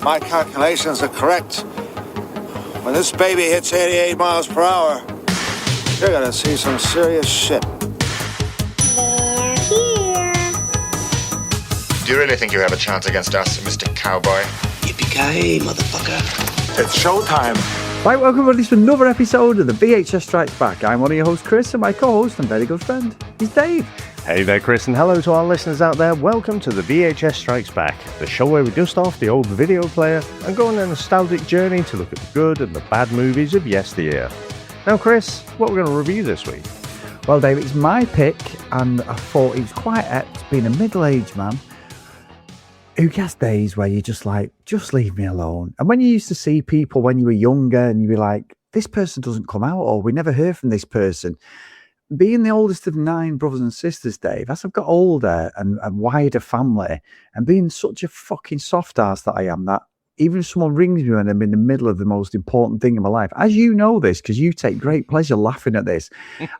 my calculations are correct, when this baby hits 88 miles per hour, you're gonna see some serious shit. They're here. Do you really think you have a chance against us, Mr. Cowboy? Yippee-ki-yay, motherfucker. It's showtime. Right, welcome everybody to another episode of the VHS Strikes Back. I'm one of your hosts, Chris, and my co-host and very good friend is Dave. Hey there, Chris, and hello to our listeners out there. Welcome to the VHS Strikes Back, the show where we dust off the old video player and go on a nostalgic journey to look at the good and the bad movies of yesteryear. Now, Chris, what we're going to review this week? Well, Dave, it's my pick, and I thought it was quite apt being a middle-aged man who gets days where you're just like, just leave me alone. And when you used to see people when you were younger and you'd be like, this person doesn't come out, or we never heard from this person. Being the oldest of 9 brothers and sisters, Dave, as I've got older and a wider family, and being such a fucking soft ass that I am, that even if someone rings me when I'm in the middle of the most important thing in my life, as you know this, because you take great pleasure laughing at this,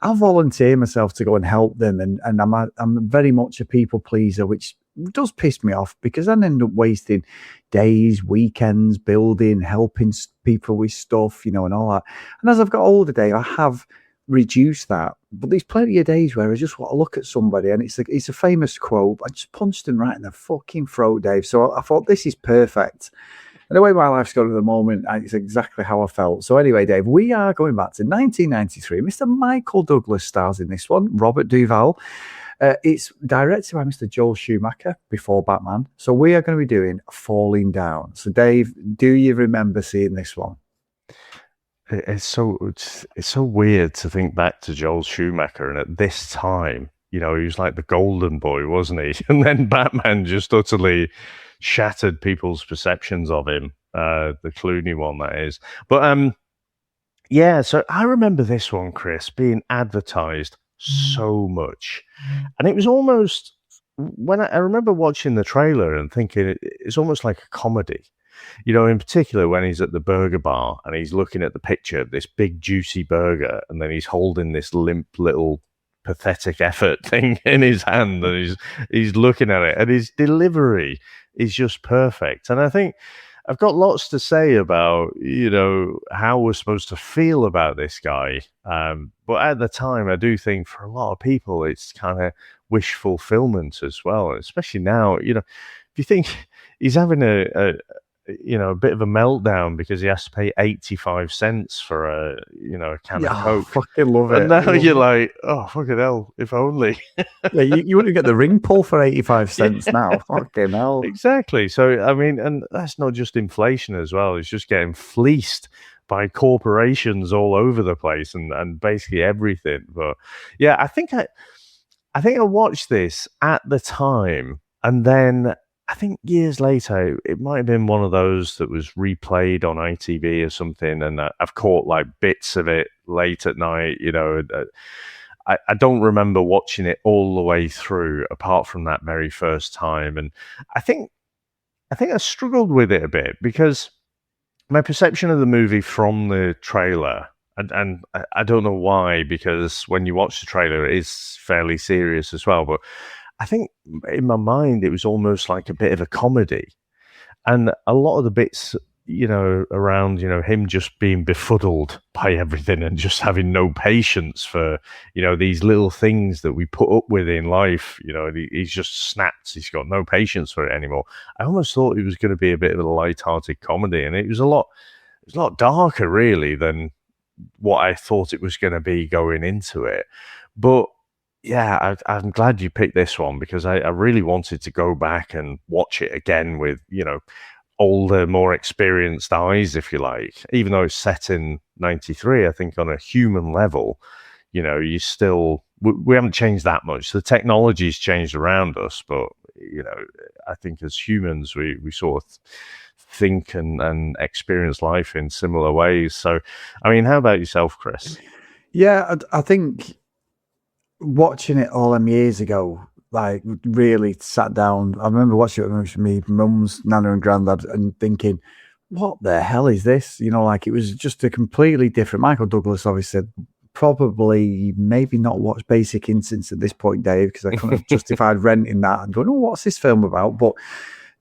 I'll volunteer myself to go and help them. And I'm very much a people pleaser, which does piss me off because I end up wasting days, weekends, building, helping people with stuff, you know, and all that. And as I've got older, Dave, I have reduced that. But there's plenty of days where I just want to look at somebody, and it's a famous quote. I just punched him right in the fucking throat, Dave. So I thought, this is perfect. And the way my life's gone at the moment, it's exactly how I felt. So anyway, Dave, we are going back to 1993. Mr. Michael Douglas stars in this one, Robert Duvall. It's directed by Mr. Joel Schumacher before Batman. So we are going to be doing Falling Down. So Dave, do you remember seeing this one? It's so weird to think back to Joel Schumacher, and at this time, you know, he was like the golden boy, wasn't he? And then Batman just utterly shattered people's perceptions of him, the Clooney one, that is. But yeah, so I remember this one, Chris, being advertised so much, and it was almost, when I remember watching the trailer and thinking it's almost like a comedy. You know, in particular, when he's at the burger bar and he's looking at the picture of this big, juicy burger, and then he's holding this limp little pathetic effort thing in his hand, and he's looking at it, and his delivery is just perfect. And I think I've got lots to say about, you know, how we're supposed to feel about this guy. But at the time, I do think for a lot of people, it's kind of wish fulfillment as well, especially now. You know, if you think he's having a bit of a meltdown because he has to pay 85 cents for a can of Coke. I fucking love it. And now you're like, oh, fucking hell, if only. Yeah, you wouldn't get the ring pull for 85 cents now. Fucking hell. Exactly. So, I mean, and that's not just inflation as well. It's just getting fleeced by corporations all over the place and basically everything. But yeah, I think I watched this at the time, and then I think years later, it might have been one of those that was replayed on ITV or something, and I've caught like bits of it late at night. You know, I don't remember watching it all the way through, apart from that very first time. And I think I struggled with it a bit because my perception of the movie from the trailer, and I don't know why, because when you watch the trailer, it is fairly serious as well, but I think in my mind, it was almost like a bit of a comedy. And a lot of the bits, you know, around, you know, him just being befuddled by everything and just having no patience for, you know, these little things that we put up with in life. You know, he's just snapped. He's got no patience for it anymore. I almost thought it was going to be a bit of a light-hearted comedy. And it was a lot darker, really, than what I thought it was going to be going into it. But yeah, I'm glad you picked this one, because I really wanted to go back and watch it again with, you know, older, more experienced eyes, if you like. Even though it's set in 93, I think on a human level, you know, we haven't changed that much. The technology's changed around us, but, you know, I think as humans, we sort of think and experience life in similar ways. So, I mean, how about yourself, Chris? Yeah, I think watching it all them years ago, like, really sat down. I remember watching it with me mum's nana and granddad and thinking, what the hell is this? You know, like, it was just a completely different. Michael Douglas obviously probably maybe not watched Basic Instinct at this point, Dave, because I couldn't have justified renting that and going, oh, what's this film about? But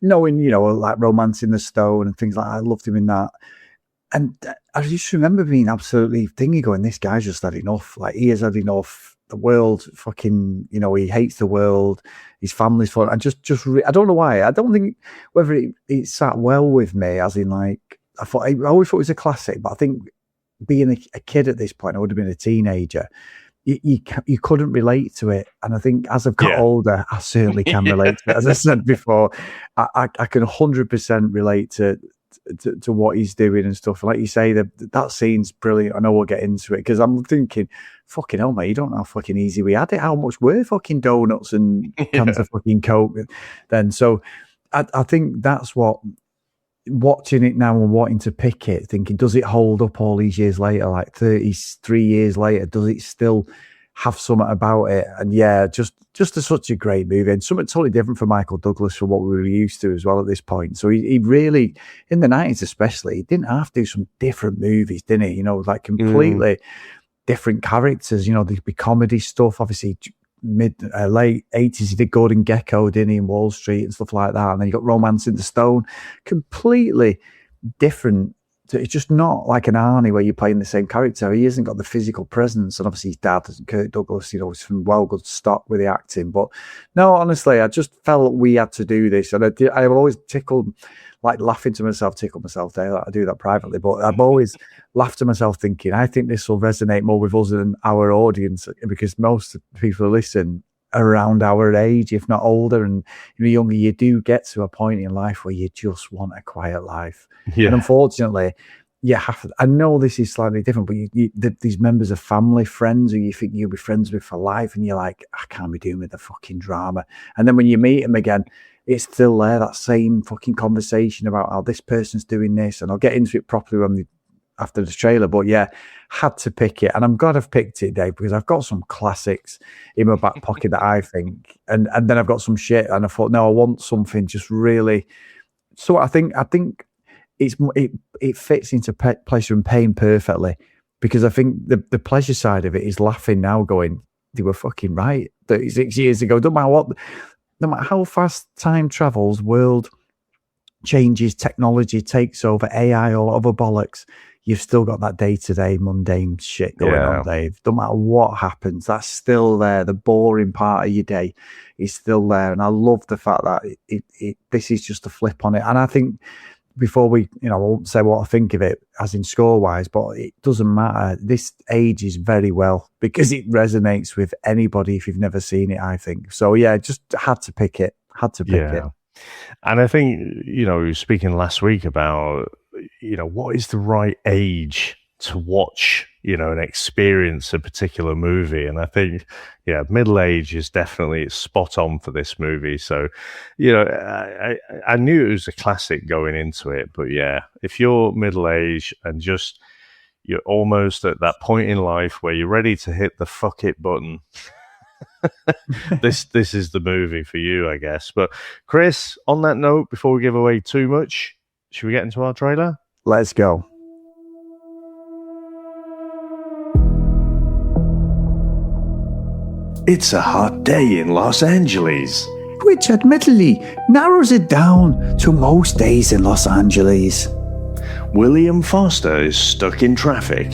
knowing, like Romancing the Stone and things like that, I loved him in that. And I just remember being absolutely thinking, going, this guy's just had enough. Like, he has had enough. The world fucking, he hates the world. His family's fun. And I don't know why. I don't think whether it sat well with me, as in, like, I always thought it was a classic, but I think being a kid at this point, I would have been a teenager. You couldn't relate to it, and I think as I've got older, I certainly can relate to it. As I said before, I can 100% relate to what he's doing and stuff. Like you say, that scene's brilliant. I know we'll get into it because I'm thinking, fucking hell, mate, you don't know how fucking easy we had it. How much were fucking donuts and cans of fucking Coke then? So I think that's what. Watching it now and wanting to pick it, thinking, does it hold up all these years later, like 33 years later? Does it still have something about it? And yeah, just such a great movie, and something totally different for Michael Douglas from what we were used to as well at this point. So he really, in the 90s especially, he didn't have to do some different movies, didn't he? Like completely different characters. There'd be comedy stuff, obviously. Late 80s, he did Gordon Gekko, didn't he, in Wall Street and stuff like that. And then you got Romancing the Stone, completely different. It's just not like an Arnie where you're playing the same character. He hasn't got the physical presence. And obviously his dad, Kirk Douglas, is from well good stock with the acting. But no, honestly, I just felt we had to do this. And I always tickled, like laughing to myself, tickle myself there. I do that privately, but I've always laughed to myself thinking, I think this will resonate more with us than our audience, because most people who listen are around our age, if not older, and younger. You do get to a point in life where you just want a quiet life. Yeah. And unfortunately, you have to, I know this is slightly different, but these members of family, friends who you think you'll be friends with for life, and you're like, I can't be doing with the fucking drama. And then when you meet them again, it's still there, that same fucking conversation about how this person's doing this. And I'll get into it properly after the trailer. But yeah, had to pick it. And I'm glad I've picked it, Dave, because I've got some classics in my back pocket that I think. And then I've got some shit. And I thought, no, I want something just really. So I think it fits into pleasure and pain perfectly, because I think the pleasure side of it is laughing now, going, they were fucking right 36 years ago. No matter how fast time travels, world changes, technology takes over, AI, all other bollocks, you've still got that day-to-day mundane shit going on, Dave. No matter what happens, that's still there. The boring part of your day is still there. And I love the fact that this is just a flip on it. And I think before we, I won't say what I think of it as in score-wise, but it doesn't matter. This ages very well because it resonates with anybody if you've never seen it, I think. So, yeah, just had to pick it. It. And I think, speaking last week about, what is the right age to watch, and experience a particular movie. And I think, middle age is definitely spot on for this movie. So, I knew it was a classic going into it, but yeah, if you're middle age and you're almost at that point in life where you're ready to hit the fuck it button, this is the movie for you, I guess. But Chris, on that note, before we give away too much, should we get into our trailer? Let's go. It's a hot day in Los Angeles, which admittedly narrows it down to most days in Los Angeles. William Foster is stuck in traffic.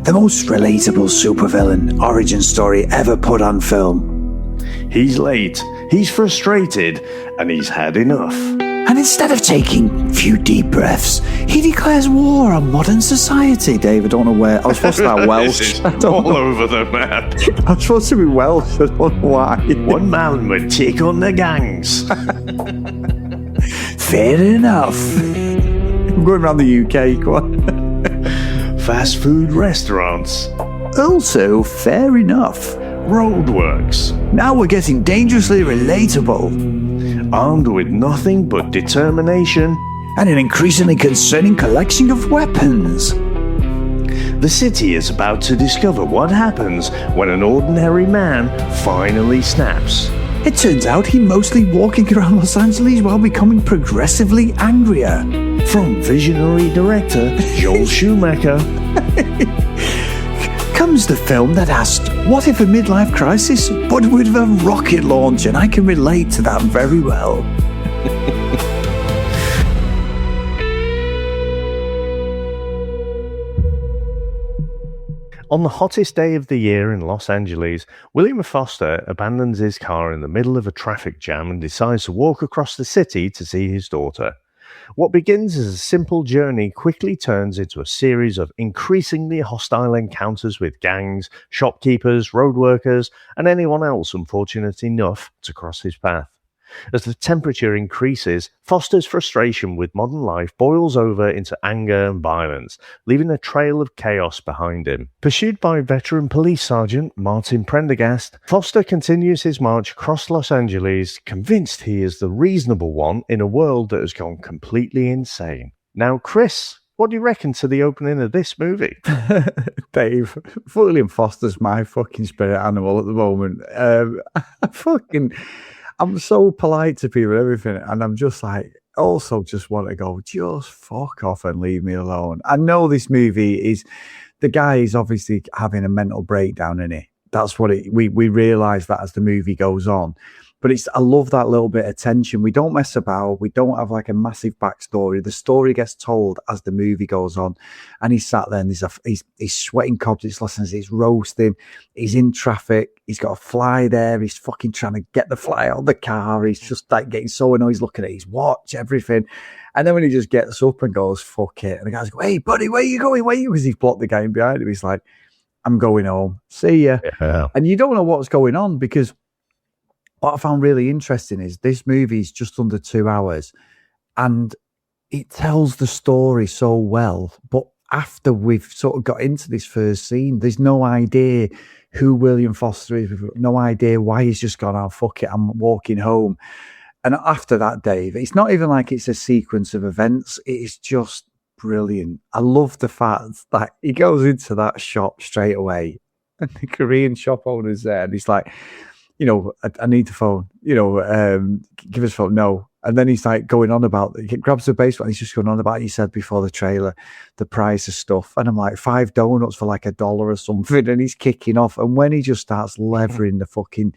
The most relatable supervillain origin story ever put on film. He's late, he's frustrated, and he's had enough. And instead of taking a few deep breaths, he declares war on modern society. Dave, I don't know where. I was supposed to start Welsh. All over the map. I'm supposed to be Welsh. I don't know why. One man would take on the gangs. Fair enough. I'm going around the UK. Go on. Fast food restaurants. Also, fair enough. Roadworks. Now we're getting dangerously relatable. Armed with nothing but determination and an increasingly concerning collection of weapons. The city is about to discover what happens when an ordinary man finally snaps. It turns out he's mostly walking around Los Angeles while becoming progressively angrier. From visionary director Joel Schumacher comes the film that asked, what if a midlife crisis, but with a rocket launch? And I can relate to that very well. On the hottest day of the year in Los Angeles, William Foster abandons his car in the middle of a traffic jam and decides to walk across the city to see his daughter. What begins as a simple journey quickly turns into a series of increasingly hostile encounters with gangs, shopkeepers, road workers, and anyone else unfortunate enough to cross his path. As the temperature increases, Foster's frustration with modern life boils over into anger and violence, leaving a trail of chaos behind him. Pursued by veteran police sergeant Martin Prendergast, Foster continues his march across Los Angeles, convinced he is the reasonable one in a world that has gone completely insane. Now, Chris, what do you reckon to the opening of this movie? Dave, William Foster's my fucking spirit animal at the moment. I'm so polite to people and everything, and I'm just like, also just want to go, just fuck off and leave me alone. I know this movie is, the guy is obviously having a mental breakdown in it. That's what we realise that as the movie goes on. But I love that little bit of tension. We don't mess about. We don't have like a massive backstory. The story gets told as the movie goes on. And he's sat there and he's sweating cobs. He's roasting. He's in traffic. He's got a fly there. He's fucking trying to get the fly out of the car. He's just like getting so annoyed. He's looking at his watch, everything. And then when he just gets up and goes, fuck it. And the guy's going, hey, buddy, where are you going? Where are you? Because he's blocked the guy in behind him. He's like, I'm going home. See ya. Yeah. And you don't know what's going on, because what I found really interesting is this movie is just under 2 hours and it tells the story so well. But after we've sort of got into this first scene, there's no idea who William Foster is, no idea why he's just gone, oh, fuck it, I'm walking home. And after that, Dave, it's not even like it's a sequence of events. It's just brilliant. I love the fact that he goes into that shop straight away and the Korean shop owner's there and he's like, you know, I need the phone, you know, give us a phone. No. And then he's like going on about, he grabs the baseball and he's just going on about, he said before the trailer, the price of stuff. And I'm like, 5 donuts for like $1 or something. And he's kicking off. And when he just starts levering the fucking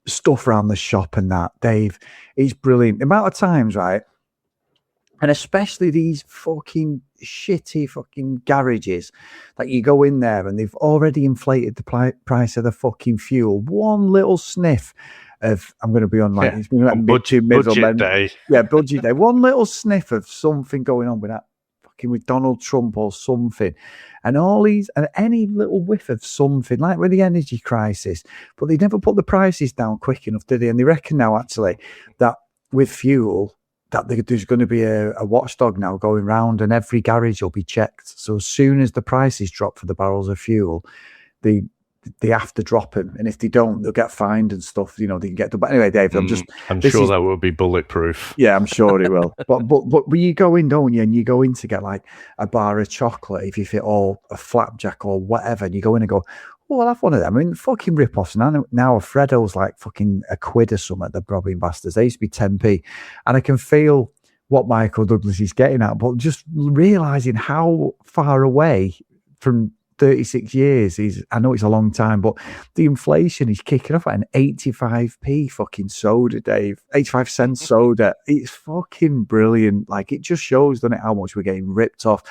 stuff around the shop and that, Dave, he's brilliant. The amount of times, right? And especially these fucking shitty fucking garages that you go in there and they've already inflated the price of the fucking fuel. One little sniff of, I'm going to be on like, it's been like budget day. Yeah, budget day. One little sniff of something going on with that fucking with Donald Trump or something. And all these, and any little whiff of something, like with the energy crisis. But they never put the prices down quick enough, did they? And they reckon now actually that with fuel, that there's going to be a watchdog now going round and every garage will be checked. So as soon as the prices drop for the barrels of fuel, they have to drop them. And if they don't, they'll get fined and stuff, you know, they can get... But anyway, Dave, I'm sure that will be bulletproof. Yeah, I'm sure it will. But you go in, don't you? And you go in to get like a bar of chocolate, if you fit, or a flapjack or whatever, and you go in and go, oh, I'll have one of them. I mean, fucking rip-offs. Now a Freddo's like fucking £1 or something, the robbing bastards. They used to be 10p. And I can feel what Michael Douglas is getting at, but just realising how far away from 36 years is, I know it's a long time, but the inflation is kicking off at an 85p fucking soda, Dave. 85 cents soda. It's fucking brilliant. Like, it just shows, doesn't it, how much we're getting ripped off.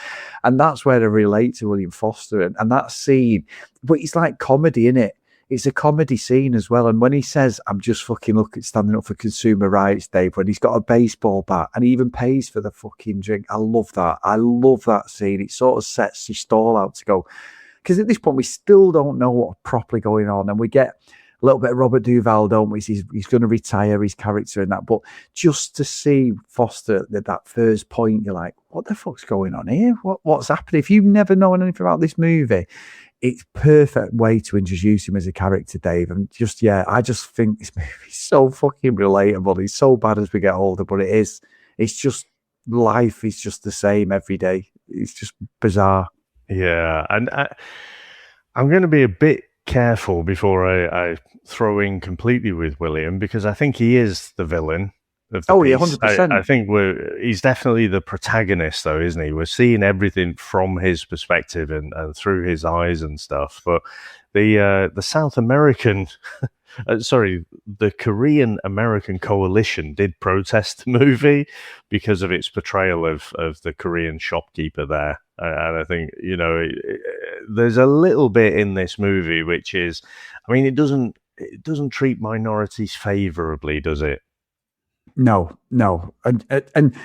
And that's where I relate to William Foster and that scene. But it's like comedy, innit? It's a comedy scene as well. And when he says, I'm just fucking standing up for consumer rights, Dave, when he's got a baseball bat and he even pays for the fucking drink. I love that. I love that scene. It sort of sets your stall out to go. Because at this point, we still don't know what's properly going on. And we get a little bit of Robert Duvall, don't we? He's going to retire his character and that. But just to see Foster at that first point, you're like, what the fuck's going on here? What's happening? If you've never known anything about this movie, it's perfect way to introduce him as a character, Dave. And just, yeah, I just think this movie is so fucking relatable. It's so bad as we get older, but it is. It's just, life is just the same every day. It's just bizarre. Yeah, and I'm going to be a bit careful before I throw in completely with William, because I think he is the villain. of the Oh, piece. yeah, 100%. I think he's definitely the protagonist, though, isn't he? We're seeing everything from his perspective and through his eyes and stuff. But the South American, the Korean American coalition did protest the movie because of its portrayal of the Korean shopkeeper there. And I think, there's a little bit in this movie which is, I mean, it doesn't treat minorities favorably, does it? No. And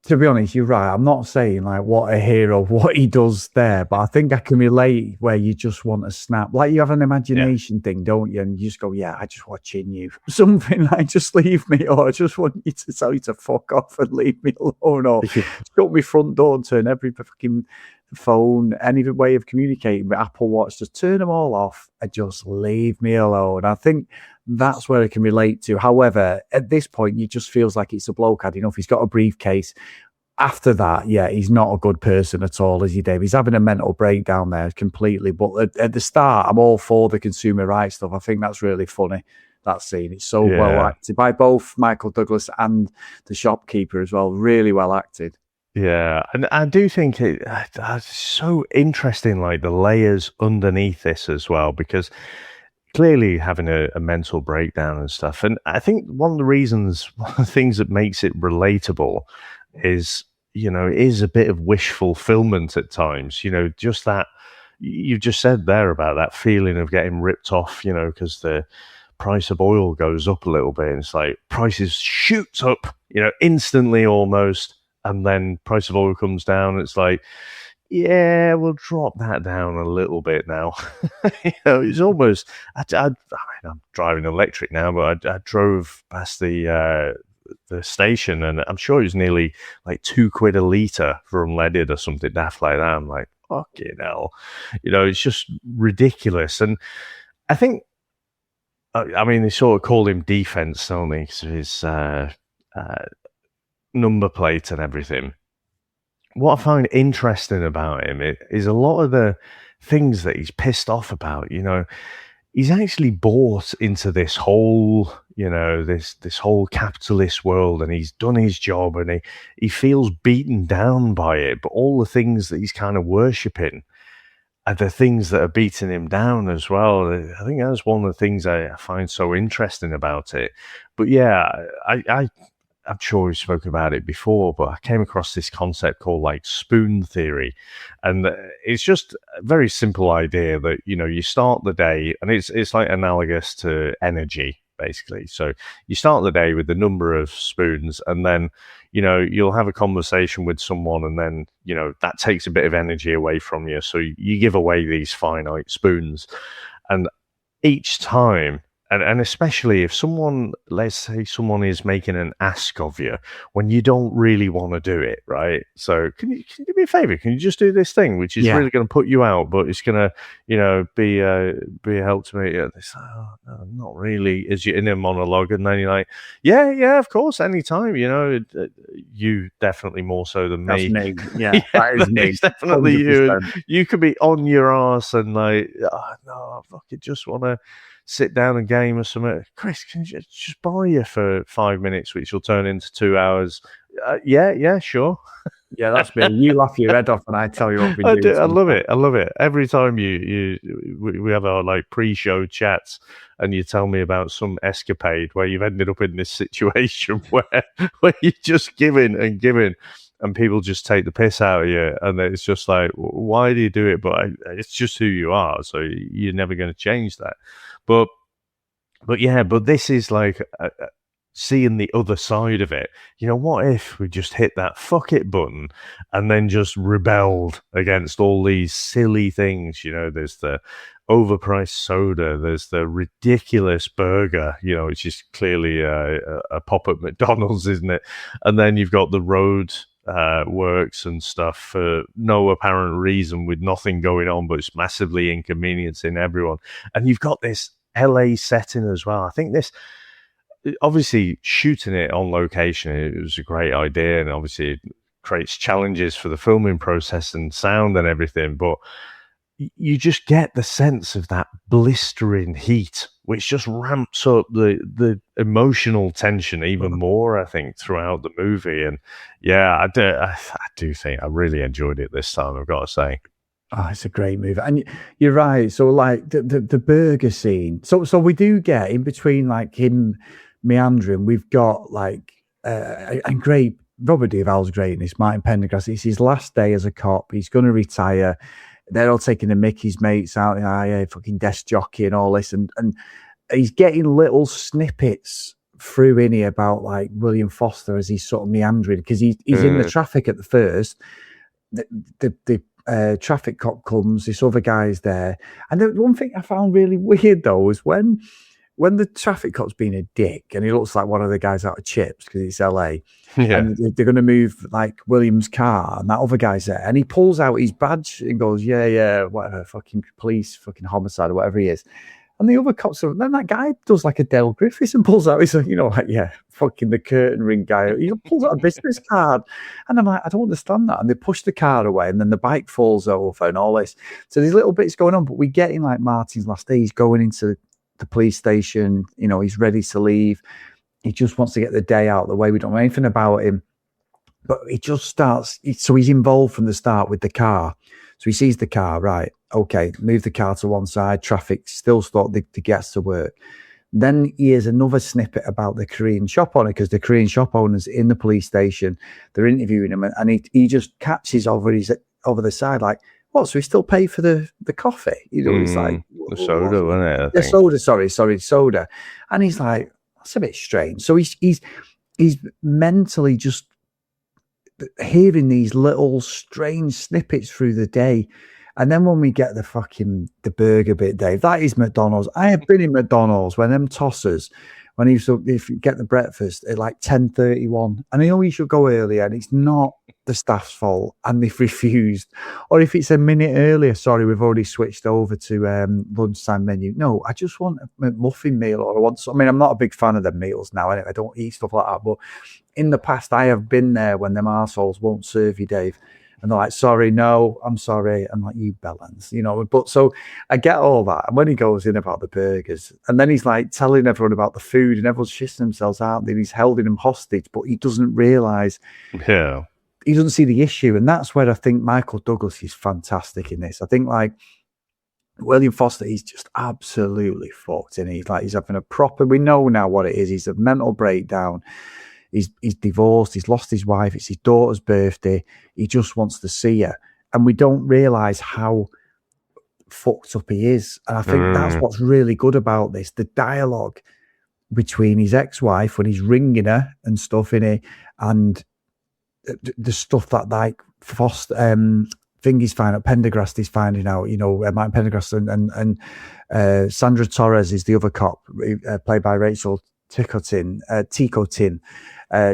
to be honest, you're right. I'm not saying like what a hero, what he does there, but I think I can relate where you just want to snap. Like you have an imagination thing, don't you? And you just go, yeah, I just watching you. Something like just leave me, or I just want you to tell you to fuck off and leave me alone, or shut my front door and turn every fucking phone, any way of communicating with Apple Watch, just turn them all off and just leave me alone. I think that's where I can relate to. However, at this point, it just feels like it's a bloke had enough. He's got a briefcase. After that, yeah, he's not a good person at all, is he, Dave? He's having a mental breakdown there completely. But at the start, I'm all for the consumer rights stuff. I think that's really funny, that scene. It's so well acted by both Michael Douglas and the shopkeeper as well. Really well acted. Yeah, and I do think it's so interesting, like the layers underneath this as well, because clearly having a mental breakdown and stuff. And I think one of the things that makes it relatable is, it is a bit of wish fulfillment at times, just that you just said there about that feeling of getting ripped off, because the price of oil goes up a little bit and it's like prices shoot up, instantly almost. And then price of oil comes down. It's like, yeah, we'll drop that down a little bit now. It's almost. I'm driving electric now, but I drove past the station, and I'm sure it was nearly like £2 a litre for unleaded or something daft like that. I'm like, fucking hell, it's just ridiculous. And I think, I mean, they sort of called him D-FENS, don't they? Because of his number plate and everything. What I find interesting about him is a lot of the things that he's pissed off about. He's actually bought into this whole, this whole capitalist world, and he's done his job, and he feels beaten down by it. But all the things that he's kind of worshipping are the things that are beating him down as well. I think that's one of the things I find so interesting about it. But yeah, I'm sure we've spoken about it before, but I came across this concept called like spoon theory. And it's just a very simple idea that, you start the day, and it's like analogous to energy, basically. So you start the day with the number of spoons, and then, you'll have a conversation with someone, and then, that takes a bit of energy away from you. So you give away these finite spoons. And each time, and especially if someone, let's say someone is making an ask of you when you don't really want to do it, right? So can you do me a favor? Can you just do this thing, which is really going to put you out, but it's going to, be a help to me? It's like, oh, no, not really. As you're in a monologue, and then you're like, yeah, of course, anytime. You definitely more so than me. That's me. Yeah, that is me. It's definitely 100%. You could be on your ass and like, oh, no, I fucking just want to sit down and game or something. Chris, can you just borrow you for 5 minutes, which will turn into 2 hours? Yeah, sure. Yeah, that's me. You laugh your head off, and I tell you what we do. I love it. Every time we have our like pre-show chats, and you tell me about some escapade where you've ended up in this situation where you're just giving, and people just take the piss out of you, and it's just like, why do you do it? But it's just who you are, so you're never going to change that. But this is like seeing the other side of it. What if we just hit that fuck it button and then just rebelled against all these silly things? There's the overpriced soda, there's the ridiculous burger, which is clearly a pop at McDonald's, isn't it? And then you've got the road works and stuff for no apparent reason, with nothing going on, but it's massively inconveniencing everyone. And you've got this LA setting as well. I think this, obviously shooting it on location, it was a great idea, and obviously it creates challenges for the filming process and sound and everything, but you just get the sense of that blistering heat which just ramps up the emotional tension even more, I think, throughout the movie. And yeah, I do think I really enjoyed it this time, I've got to say. Oh, it's a great movie, and you're right. So, like the burger scene. So we do get in between, like him meandering. We've got like and great. Robert Duvall's great in this. Martin Pendergrass. It's his last day as a cop. He's going to retire. They're all taking the Mickey's mates out. Yeah, fucking desk jockey and all this, and he's getting little snippets through in here about like William Foster as he's sort of meandering because he's in the traffic at the first. The traffic cop comes, this other guy's there. And the one thing I found really weird though was when the traffic cop's being a dick and he looks like one of the guys out of Chips because it's LA. Yeah. And they're going to move like William's car and that other guy's there. And he pulls out his badge and goes, yeah, whatever, fucking police, fucking homicide or whatever he is. And the other cops, then that guy does like a Dale Griffiths and pulls out his, fucking the curtain ring guy. He pulls out a business card. And I'm like, I don't understand that. And they push the car away and then the bike falls over and all this. So there's little bits going on, but we get in like Martin's last day. He's going into the police station. He's ready to leave. He just wants to get the day out of the way. We don't know anything about him. But he just starts, so he's involved from the start with the car. So he sees the car, right, okay, move the car to one side, traffic still stopped to get to work. Then he hears another snippet about the Korean shop owner, because the Korean shop owner's in the police station. They're interviewing him, and he just catches over the side, like, what, so he still paid for the coffee? He's like... The soda, wasn't it? The soda, sorry, soda. And he's like, that's a bit strange. So he's mentally just hearing these little strange snippets through the day. And then when we get the burger bit, Dave, that is McDonald's. I have been in McDonald's when them tossers, when if you get the breakfast at like 10:31, and I know you should go earlier, and it's not the staff's fault, and they've refused. Or if it's a minute earlier, sorry, we've already switched over to lunchtime menu. No, I just want a muffin meal, or I'm not a big fan of the meals now. I don't eat stuff like that, but in the past, I have been there when them arseholes won't serve you, Dave. And they're like, sorry, no, I'm sorry. I'm like, you bellends, But so I get all that. And when he goes in about the burgers, and then he's like telling everyone about the food, and everyone's shitting themselves out, and he's holding them hostage, but he doesn't realise. Yeah. He doesn't see the issue. And that's where I think Michael Douglas is fantastic in this. I think like William Foster, he's just absolutely fucked. And he's having we know now what it is. He's a mental breakdown. He's divorced. He's lost his wife. It's his daughter's birthday. He just wants to see her. And we don't realise how fucked up he is. And I think that's what's really good about this. The dialogue between his ex-wife when he's ringing her and stuff in it, and the stuff that like Foster, Thingy's finding out, Pendergrass is finding out, Martin Pendergrass and Sandra Torres is the other cop, played by Rachel Ticotin.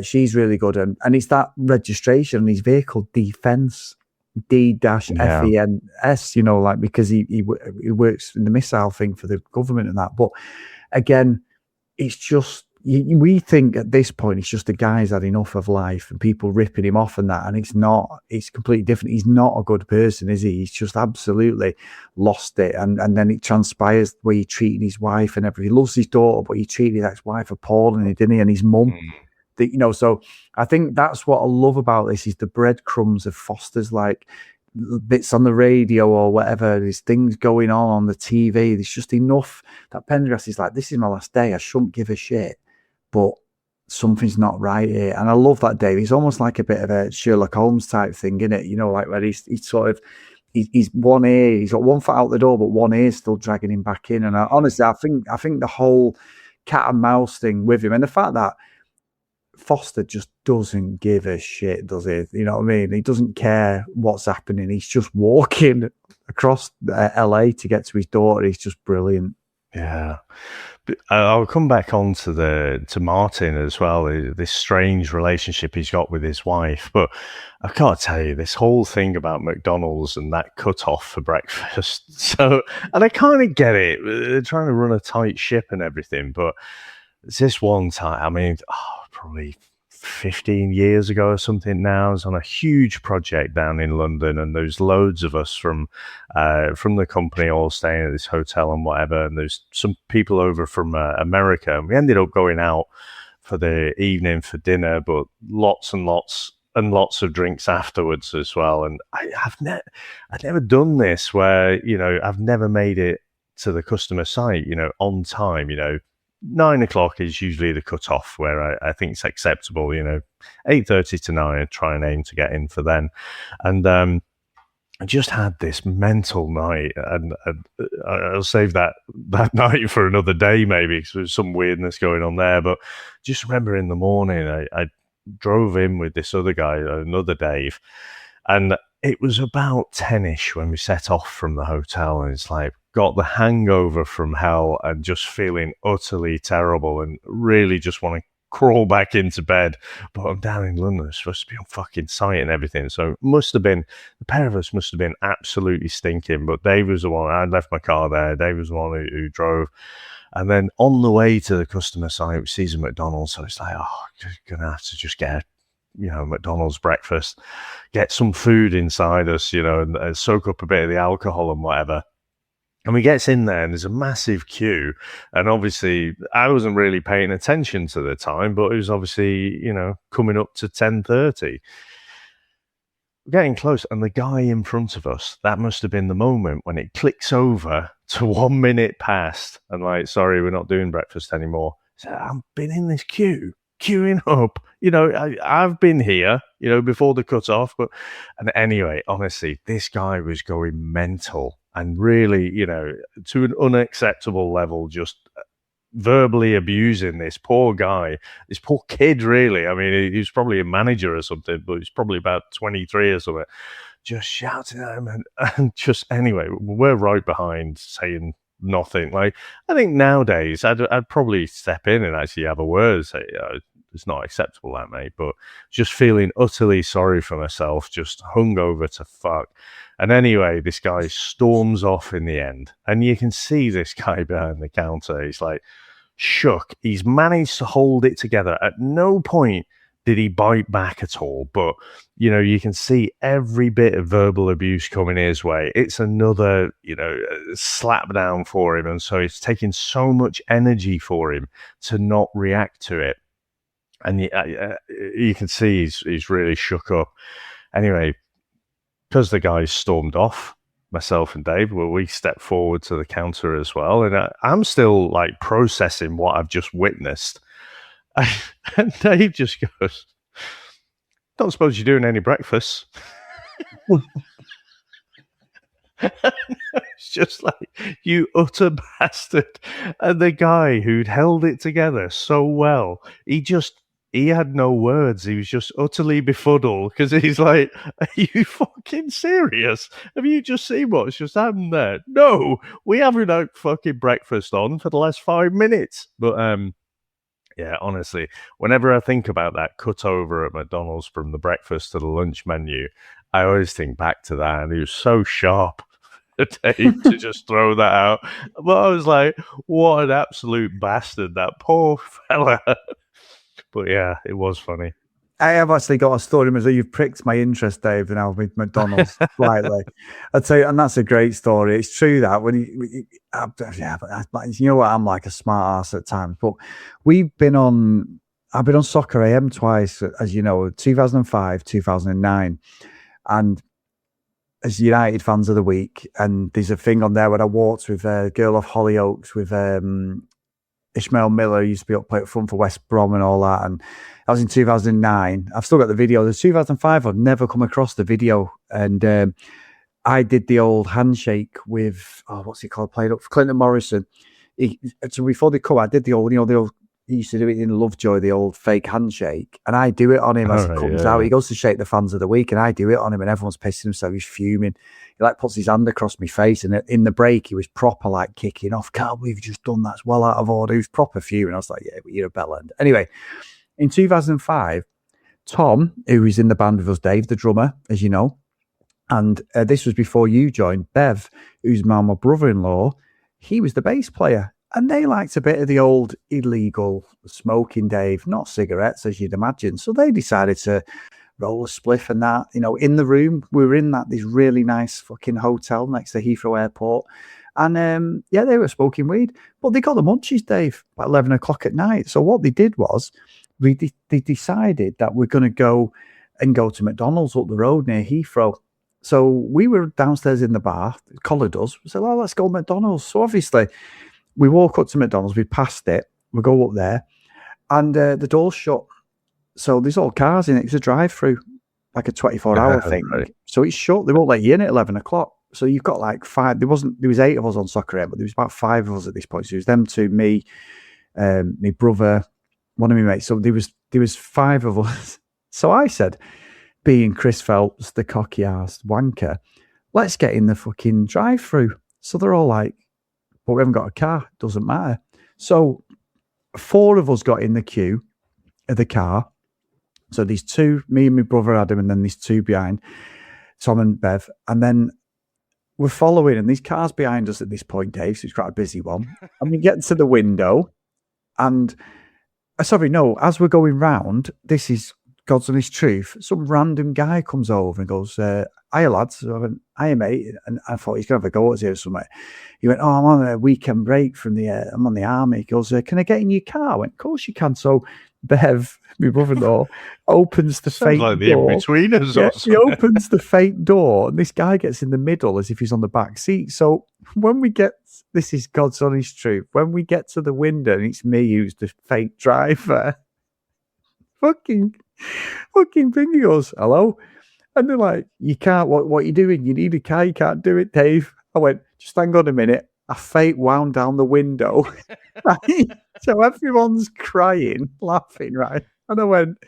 She's really good, and it's that registration on his vehicle, D-FENS, D-FENS, because he works in the missile thing for the government and that. But again, it's just, we think at this point it's just the guy's had enough of life and people ripping him off and that, and it's not. It's completely different. He's not a good person, is he? He's just absolutely lost it, and then it transpires the way he treated his wife and everything. He loves his daughter, but he treated his ex-wife appallingly, didn't he? And his mum. So I think that's what I love about this, is the breadcrumbs of Foster's, like bits on the radio or whatever, there's things going on the TV. There's just enough that Pendergrass is like, this is my last day. I shouldn't give a shit, but something's not right here. And I love that, Dave. It's almost like a bit of a Sherlock Holmes type thing, isn't it? Like where he's sort of, he's one ear, he's got one foot out the door, but one ear's still dragging him back in. And honestly, I think the whole cat and mouse thing with him, and the fact that Foster just doesn't give a shit, does he? You know what I mean? He doesn't care what's happening. He's just walking across LA to get to his daughter. He's just brilliant. Yeah. But I'll come back on to Martin as well, this strange relationship he's got with his wife. But I can't tell you, this whole thing about McDonald's and that cut-off for breakfast. So, and I kind of get it. They're trying to run a tight ship and everything. But it's this one time, I mean, probably 15 years ago or something now. I was on a huge project down in London, and there's loads of us from the company all staying at this hotel and whatever, and there's some people over from America, and we ended up going out for the evening for dinner, but lots and lots of drinks afterwards as well. And I've never done this where, you know, I've never made it to the customer site, you know, on time. You know, 9 o'clock is usually the cutoff where I think it's acceptable. You know, 8:30 to 9, I try and aim to get in for then. And I just had this mental night, and I'll save that night for another day maybe, because there's some weirdness going on there. But just remember in the morning, I drove in with this other guy, another Dave, and it was about 10ish when we set off from the hotel, and it's like got the hangover from hell and just feeling utterly terrible and really just want to crawl back into bed. But I'm down in London, I'm supposed to be on fucking site and everything, so the pair of us must have been absolutely stinking. But Dave was the one, I'd left my car there, Dave was the one who drove. And then on the way to the customer site, we sees a McDonald's, so it's like, oh, gonna have to just get a McDonald's breakfast, get some food inside us, you know, and soak up a bit of the alcohol and whatever. And we gets in there, and there's a massive queue. And obviously, I wasn't really paying attention to the time, but it was obviously, you know, coming up to 10:30. We're getting close, and the guy in front of us, that must have been the moment when it clicks over to 1 minute past, and like, sorry, we're not doing breakfast anymore. So I've been in this queuing up. You know, I've been here, you know, before the cut-off. And anyway, honestly, this guy was going mental and really, you know, to an unacceptable level, just verbally abusing this poor guy, this poor kid, really. I mean, he was probably a manager or something, but he's probably about 23 or something. Just shouting at him, and just, anyway, we're right behind saying nothing. Like, I think nowadays I'd probably step in and actually have a word, say, it's not acceptable, that, mate. But just feeling utterly sorry for myself, just hungover to fuck. And anyway, this guy storms off in the end, and you can see this guy behind the counter. He's like shook. He's managed to hold it together. At no point did he bite back at all. But, you know, you can see every bit of verbal abuse coming his way. It's another, you know, slap down for him. And so it's taking so much energy for him to not react to it. And you can see he's really shook up. Anyway, because the guys stormed off, myself and Dave, well, we stepped forward to the counter as well. And I'm still like processing what I've just witnessed. And Dave just goes, don't suppose you're doing any breakfast? It's just like, you utter bastard. And the guy who'd held it together so well, he had no words. He was just utterly befuddled, because he's like, are you fucking serious? Have you just seen what's just happened there? No, we haven't had fucking breakfast on for the last 5 minutes. But yeah, honestly, whenever I think about that cut over at McDonald's from the breakfast to the lunch menu, I always think back to that. And he was so sharp, Dave, to just throw that out. But I was like, what an absolute bastard, that poor fella. But yeah, it was funny. I have actually got a story, so you've pricked my interest, Dave, now with McDonald's slightly. I'd say, and that's a great story. It's true that but you know what, I'm like a smart ass at times. But I've been on Soccer AM twice, as you know, 2005, 2009, and as United fans of the week. And there's a thing on there where I walked with a girl off Hollyoaks with Ishmael Miller, used to be up play up front for West Brom and all that. And that was in 2009. I've still got the video. The 2005, I've never come across the video. And I did the old handshake with, what's it called? Played up for Clinton Morrison. So before they come, I did the old, he used to do it in Lovejoy, the old fake handshake. And I do it on him as he comes out. He goes to shake the fans of the week, and I do it on him, and everyone's pissing himself. He's fuming. He like puts his hand across my face, and in the break, he was proper like kicking off. Can't believe you've just done that. It's well out of order. He was proper fuming. I was like, yeah, but you're a bellend. Anyway, in 2005, Tom, who was in the band with us, Dave, the drummer, as you know, and this was before you joined, Bev, who's my brother-in-law, he was the bass player. And they liked a bit of the old illegal smoking, Dave, not cigarettes, as you'd imagine. So they decided to roll a spliff and that, in the room. We were in this really nice fucking hotel next to Heathrow Airport. And they were smoking weed, but they got the munchies, Dave, about 11 o'clock at night. So what they did was they decided that we're going to go to McDonald's up the road near Heathrow. So we were downstairs in the bar, collared us. We said, let's go to McDonald's. So obviously we walk up to McDonald's, we passed it, we go up there, and the door's shut. So there's all cars in it. It's a drive-through, like a 24-hour thing. Right. So it's shut. They won't let you in at 11 o'clock. So you've got like 5. There was 8 of us on Soccer End, but there was about 5 of us at this point. So it was them two, me, my brother, one of my mates. So there was 5 of us. So I said, being Chris Phelps, the cocky-arsed wanker, let's get in the fucking drive-through. So they're all like, but we haven't got a car. Doesn't matter. So 4 of us got in the queue of the car. So these 2, me and my brother Adam, and then these 2 behind, Tom and Bev. And then we're following, and these cars behind us at this point, Dave, so it's quite a busy one. And we get to the window, and, as we're going round, this is God's honest truth, some random guy comes over and goes, hiya lads. So I went, hiya mate. And I thought he's going to have a go at us here or something. He went, I'm on a weekend break I'm on the army. He goes, can I get in your car? I went, of course you can. So Bev, my brother-in-law, opens the fake like the door. in-betweeners or He opens the fake door, and this guy gets in the middle as if he's on the back seat. So when we get, this is God's honest truth, when we get to the window, and it's me who's the fake driver, fucking thingy goes, hello? And they're like, you can't, what are you doing? You need a car, you can't do it, Dave. I went, just hang on a minute. I fake wound down the window. Right? So everyone's crying, laughing, right? And I went,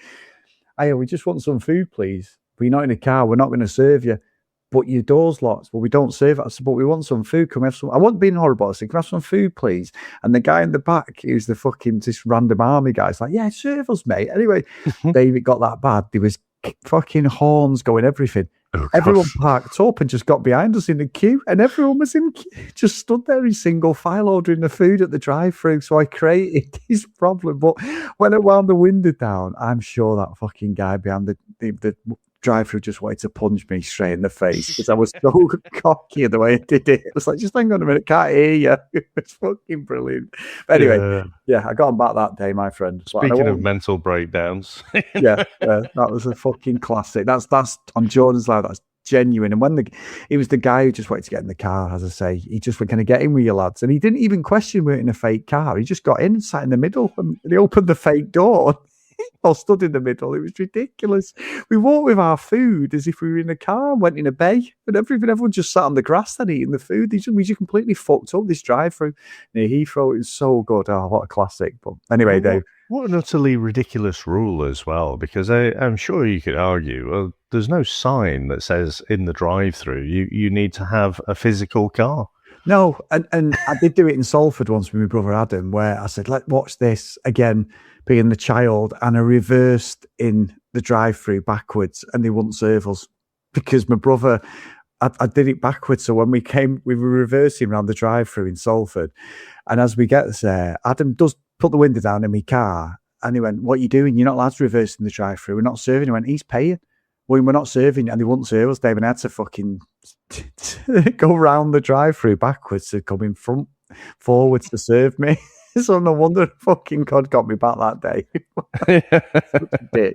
hey, we just want some food, please. But you're not in a car, we're not going to serve you. But your door's locked. Well, we don't serve it. I said, but we want some food. Can we have some? I wasn't being horrible. I said, can we have some food, please? And the guy in the back, who's the fucking, this random army guy, is like, yeah, serve us, mate. Anyway, David got that bad. There was fucking horns going, everything. Oh, everyone parked up and just got behind us in the queue, and everyone was just stood there in single file ordering the food at the drive-through. So I created this problem. But when I wound the window down, I'm sure that fucking guy behind the drive-through just wanted to punch me straight in the face because I was so cocky the way I did it. It was like, just hang on a minute, can't hear you. It's fucking brilliant. But anyway, yeah, I got him back that day, my friend. Speaking of mental breakdowns. that was a fucking classic. That's on Jordan's Live. That's genuine. And when he was the guy who just wanted to get in the car, as I say, he just went, can I get in with you lads? And he didn't even question we're in a fake car. He just got in and sat in the middle, and he opened the fake door. Or stood in the middle. It was ridiculous. We walked with our food as if we were in a car, went in a bay, and everyone just sat on the grass then eating the food. We just completely fucked up this drive-through near Heathrow. It was so good. Oh, what a classic. But anyway, Dave. What an utterly ridiculous rule as well, because I'm sure you could argue, well, there's no sign that says in the drive-through you need to have a physical car. No, and I did do it in Salford once with my brother Adam, where I said, let's watch this again, being the child, and I reversed in the drive-through backwards, and they wouldn't serve us because my brother, I did it backwards. So when we were reversing around the drive-through in Salford, and as we get there, Adam does put the window down in my car, and he went, what are you doing? You're not allowed to reverse in the drive-through. We're not serving. He went, he's paying. Well, we're not serving, and they wouldn't serve us, Dave, and I had to fucking go round the drive-through backwards to come in forwards to serve me. So no wonder fucking God got me back that day. Such a dick.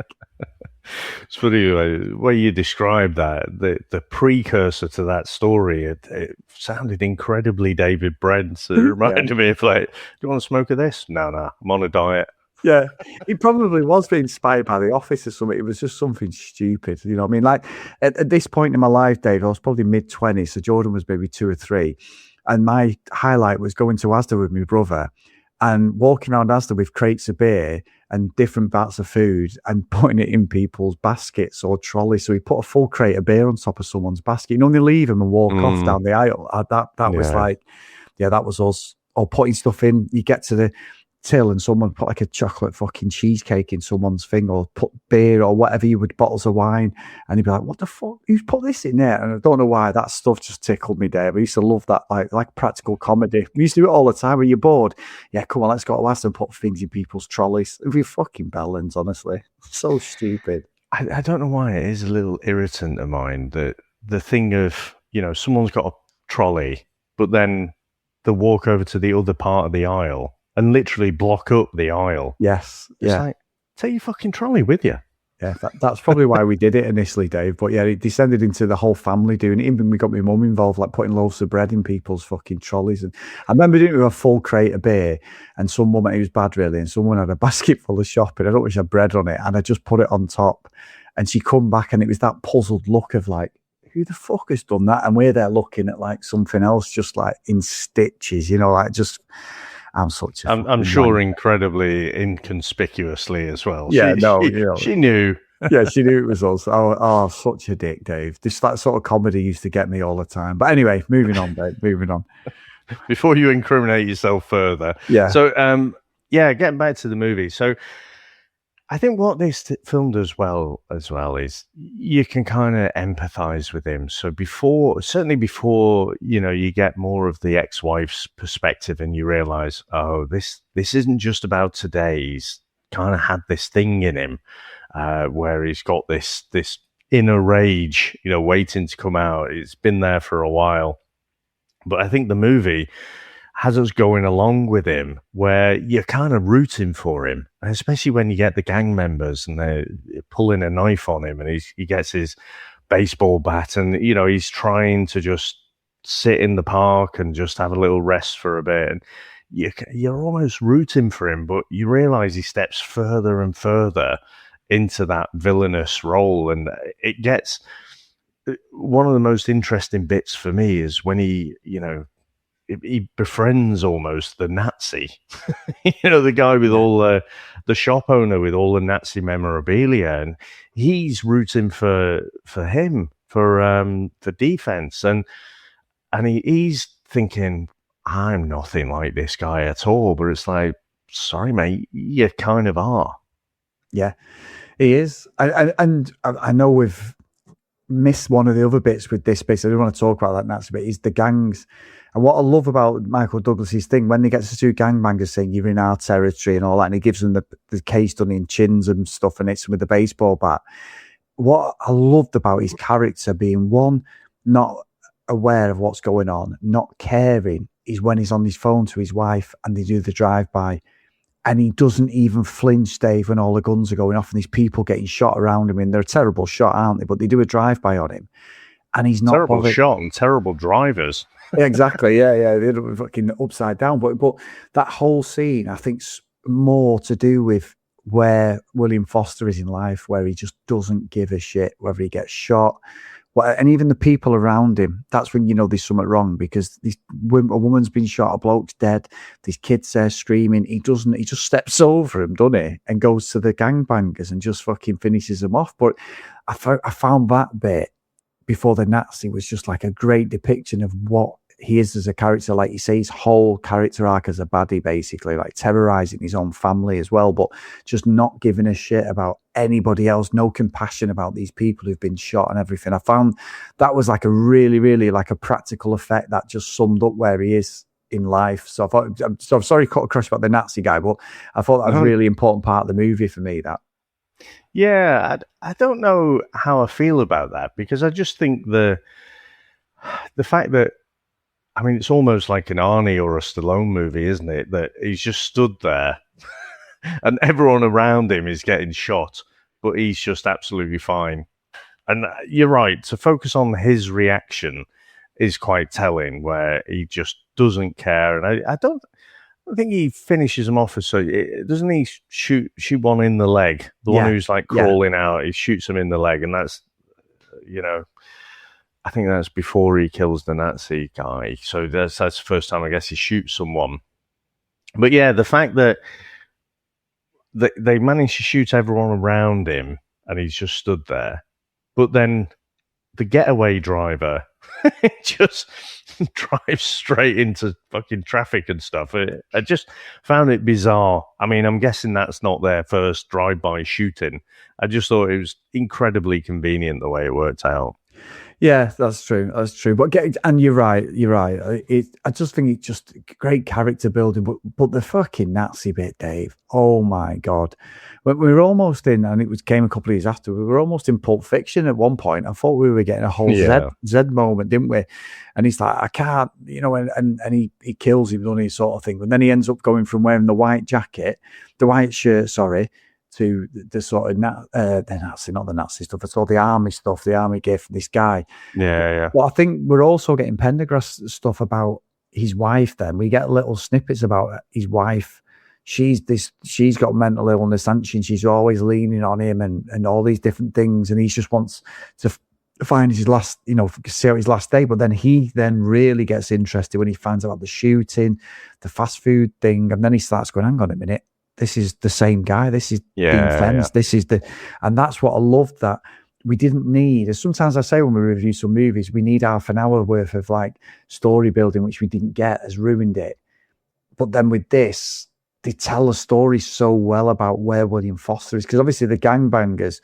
It's funny the way you described that, the precursor to that story, it sounded incredibly David Brent. It reminded me of like, do you want a smoke of this? No, I'm on a diet. Yeah, he probably was being inspired by The Office or something. It was just something stupid, you know what I mean? Like, at this point in my life, Dave, I was probably mid-20s, so Jordan was maybe 2 or 3, and my highlight was going to Asda with my brother and walking around Asda with crates of beer and different bats of food and putting it in people's baskets or trolleys. So we put a full crate of beer on top of someone's basket. You only leave them and walk off down the aisle. That was like, that was us. Or putting stuff in. You get to till and someone put like a chocolate fucking cheesecake in someone's thing, or put beer or whatever you would, bottles of wine, and you'd be like, what the fuck, who's put this in there? And I don't know why that stuff just tickled me, Dave. I used to love that, like practical comedy. We used to do it all the time. When you're bored, yeah, come on, let's go to West and put things in people's trolleys. It'd be fucking bellends, honestly. So stupid. I don't know why it is a little irritant of mine that the thing of, someone's got a trolley, but then they'll walk over to the other part of the aisle and literally block up the aisle. Yes. It's like, take your fucking trolley with you. Yeah, that's probably why we did it initially, Dave. But yeah, it descended into the whole family doing it. Even we got my mum involved, like putting loaves of bread in people's fucking trolleys. And I remember doing it with a full crate of beer, and some woman, it was bad really, and someone had a basket full of shopping. I don't wish I had bread on it, and I just put it on top. And she come back, and it was that puzzled look of like, who the fuck has done that? And we're there looking at like something else, just like in stitches, like just. I'm sure incredibly inconspicuously as well. Yeah, she knew. Yeah, she knew it was us. Oh, such a dick, Dave. That sort of comedy used to get me all the time. But anyway, moving on, Dave. Moving on. Before you incriminate yourself further. Yeah. So, getting back to the movie. So, I think what this film does well is you can kind of empathize with him. So before you get more of the ex-wife's perspective and you realize, oh, this isn't just about today. He's kind of had this thing in him where he's got this inner rage, waiting to come out. It's been there for a while. But I think the movie has us going along with him where you're kind of rooting for him, especially when you get the gang members and they're pulling a knife on him and he gets his baseball bat and, he's trying to just sit in the park and just have a little rest for a bit. And you're almost rooting for him, but you realize he steps further and further into that villainous role. And it gets one of the most interesting bits for me is when he befriends almost the Nazi, the guy with all the shop owner with all the Nazi memorabilia, and he's rooting for him for D-FENS, and he's thinking, I'm nothing like this guy at all, but it's like, sorry, mate, you kind of are. Yeah, he is, and I know we've missed one of the other bits with this bit. So I don't want to talk about that Nazi bit. Is the gangs. And what I love about Michael Douglas's thing, when he gets to do gangbangers saying you're in our territory and all that, and he gives them the case done in chins and stuff and hits them with the baseball bat. What I loved about his character being, one, not aware of what's going on, not caring, is when he's on his phone to his wife and they do the drive-by. And he doesn't even flinch, Dave, when all the guns are going off and these people getting shot around him. And they're a terrible shot, aren't they? But they do a drive-by on him. And he's not terrible bothered. Shot and terrible drivers. Yeah, exactly. Yeah. They're fucking upside down. But that whole scene, I think's more to do with where William Foster is in life, where he just doesn't give a shit whether he gets shot. And even the people around him, that's when you know there's something wrong, because a woman's been shot, a bloke's dead, these kids there screaming. He just steps over him, doesn't he? And goes to the gangbangers and just fucking finishes them off. But I found that bit before the Nazi was just like a great depiction of what he is as a character. Like you say, his whole character arc as a baddie, basically, like terrorizing his own family as well, but just not giving a shit about anybody else, no compassion about these people who've been shot and everything. I found that was like a really, really like a practical effect that just summed up where he is in life. So I'm sorry, cut across about the Nazi guy, but I thought that was a really important part of the movie for me, that. Yeah, I don't know how I feel about that, because I just think the fact that, I mean, it's almost like an Arnie or a Stallone movie, isn't it? That he's just stood there and everyone around him is getting shot, but he's just absolutely fine. And you're right, to focus on his reaction is quite telling, where he just doesn't care. And I don't think he finishes him off. So doesn't he shoot one in the leg? The one who's like crawling out, he shoots him in the leg, and that's, I think that's before he kills the Nazi guy. So that's the first time I guess he shoots someone. But yeah, the fact that they managed to shoot everyone around him and he's just stood there, but then the getaway driver just drives straight into fucking traffic and stuff. I just found it bizarre. I mean, I'm guessing that's not their first drive-by shooting. I just thought it was incredibly convenient the way it worked out. Yeah, that's true. And you're right. I just think it's just great character building. But the fucking Nazi bit, Dave. Oh my God. When we were almost in, and it came a couple of years after, we were almost in Pulp Fiction at one point. I thought we were getting a whole Z moment, didn't we? And he's like, I can't, and he kills him, doesn't he, sort of thing. But then he ends up going from wearing the white shirt, to the sort of the Nazi, not the Nazi stuff. It's all the army stuff the army gave this guy. Yeah. Well, I think we're also getting Pendergrass stuff about his wife. Then we get little snippets about his wife. She's got mental illness, and she's always leaning on him and all these different things. And he just wants to find his last, see out his last day. But then he really gets interested when he finds out about the shooting, the fast food thing, and then he starts going, "Hang on a minute. This is the same guy. This is D-FENS. This is and that's what I loved, that we didn't need, as sometimes I say when we review some movies, we need half an hour worth of like story building, which we didn't get, has ruined it. But then with this, they tell a story so well about where William Foster is, because obviously the gangbangers,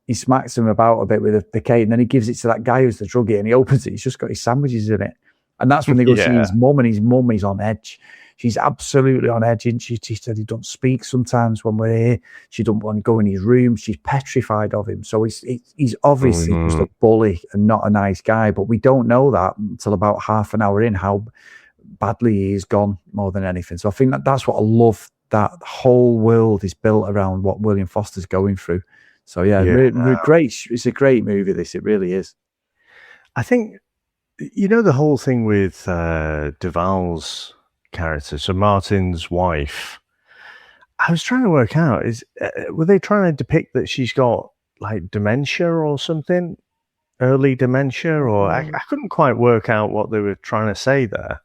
he smacks them about a bit with the cane, and then he gives it to that guy who's the druggie, and he opens it, he's just got his sandwiches in it. And that's when they go see his mum, and his mum is on edge. She's absolutely on edge, and she said he don't speak sometimes when we're here. She don't want to go in his room. She's petrified of him. So he's obviously just a bully and not a nice guy. But we don't know that until about half an hour in, how badly he's gone more than anything. So I think that's what I love, that the whole world is built around what William Foster's going through. So great. It's a great movie, this. It really is. I think, the whole thing with Duvall's character, so Martin's wife, I was trying to work out, were they trying to depict that she's got like dementia or something, early dementia, or I couldn't quite work out what they were trying to say there.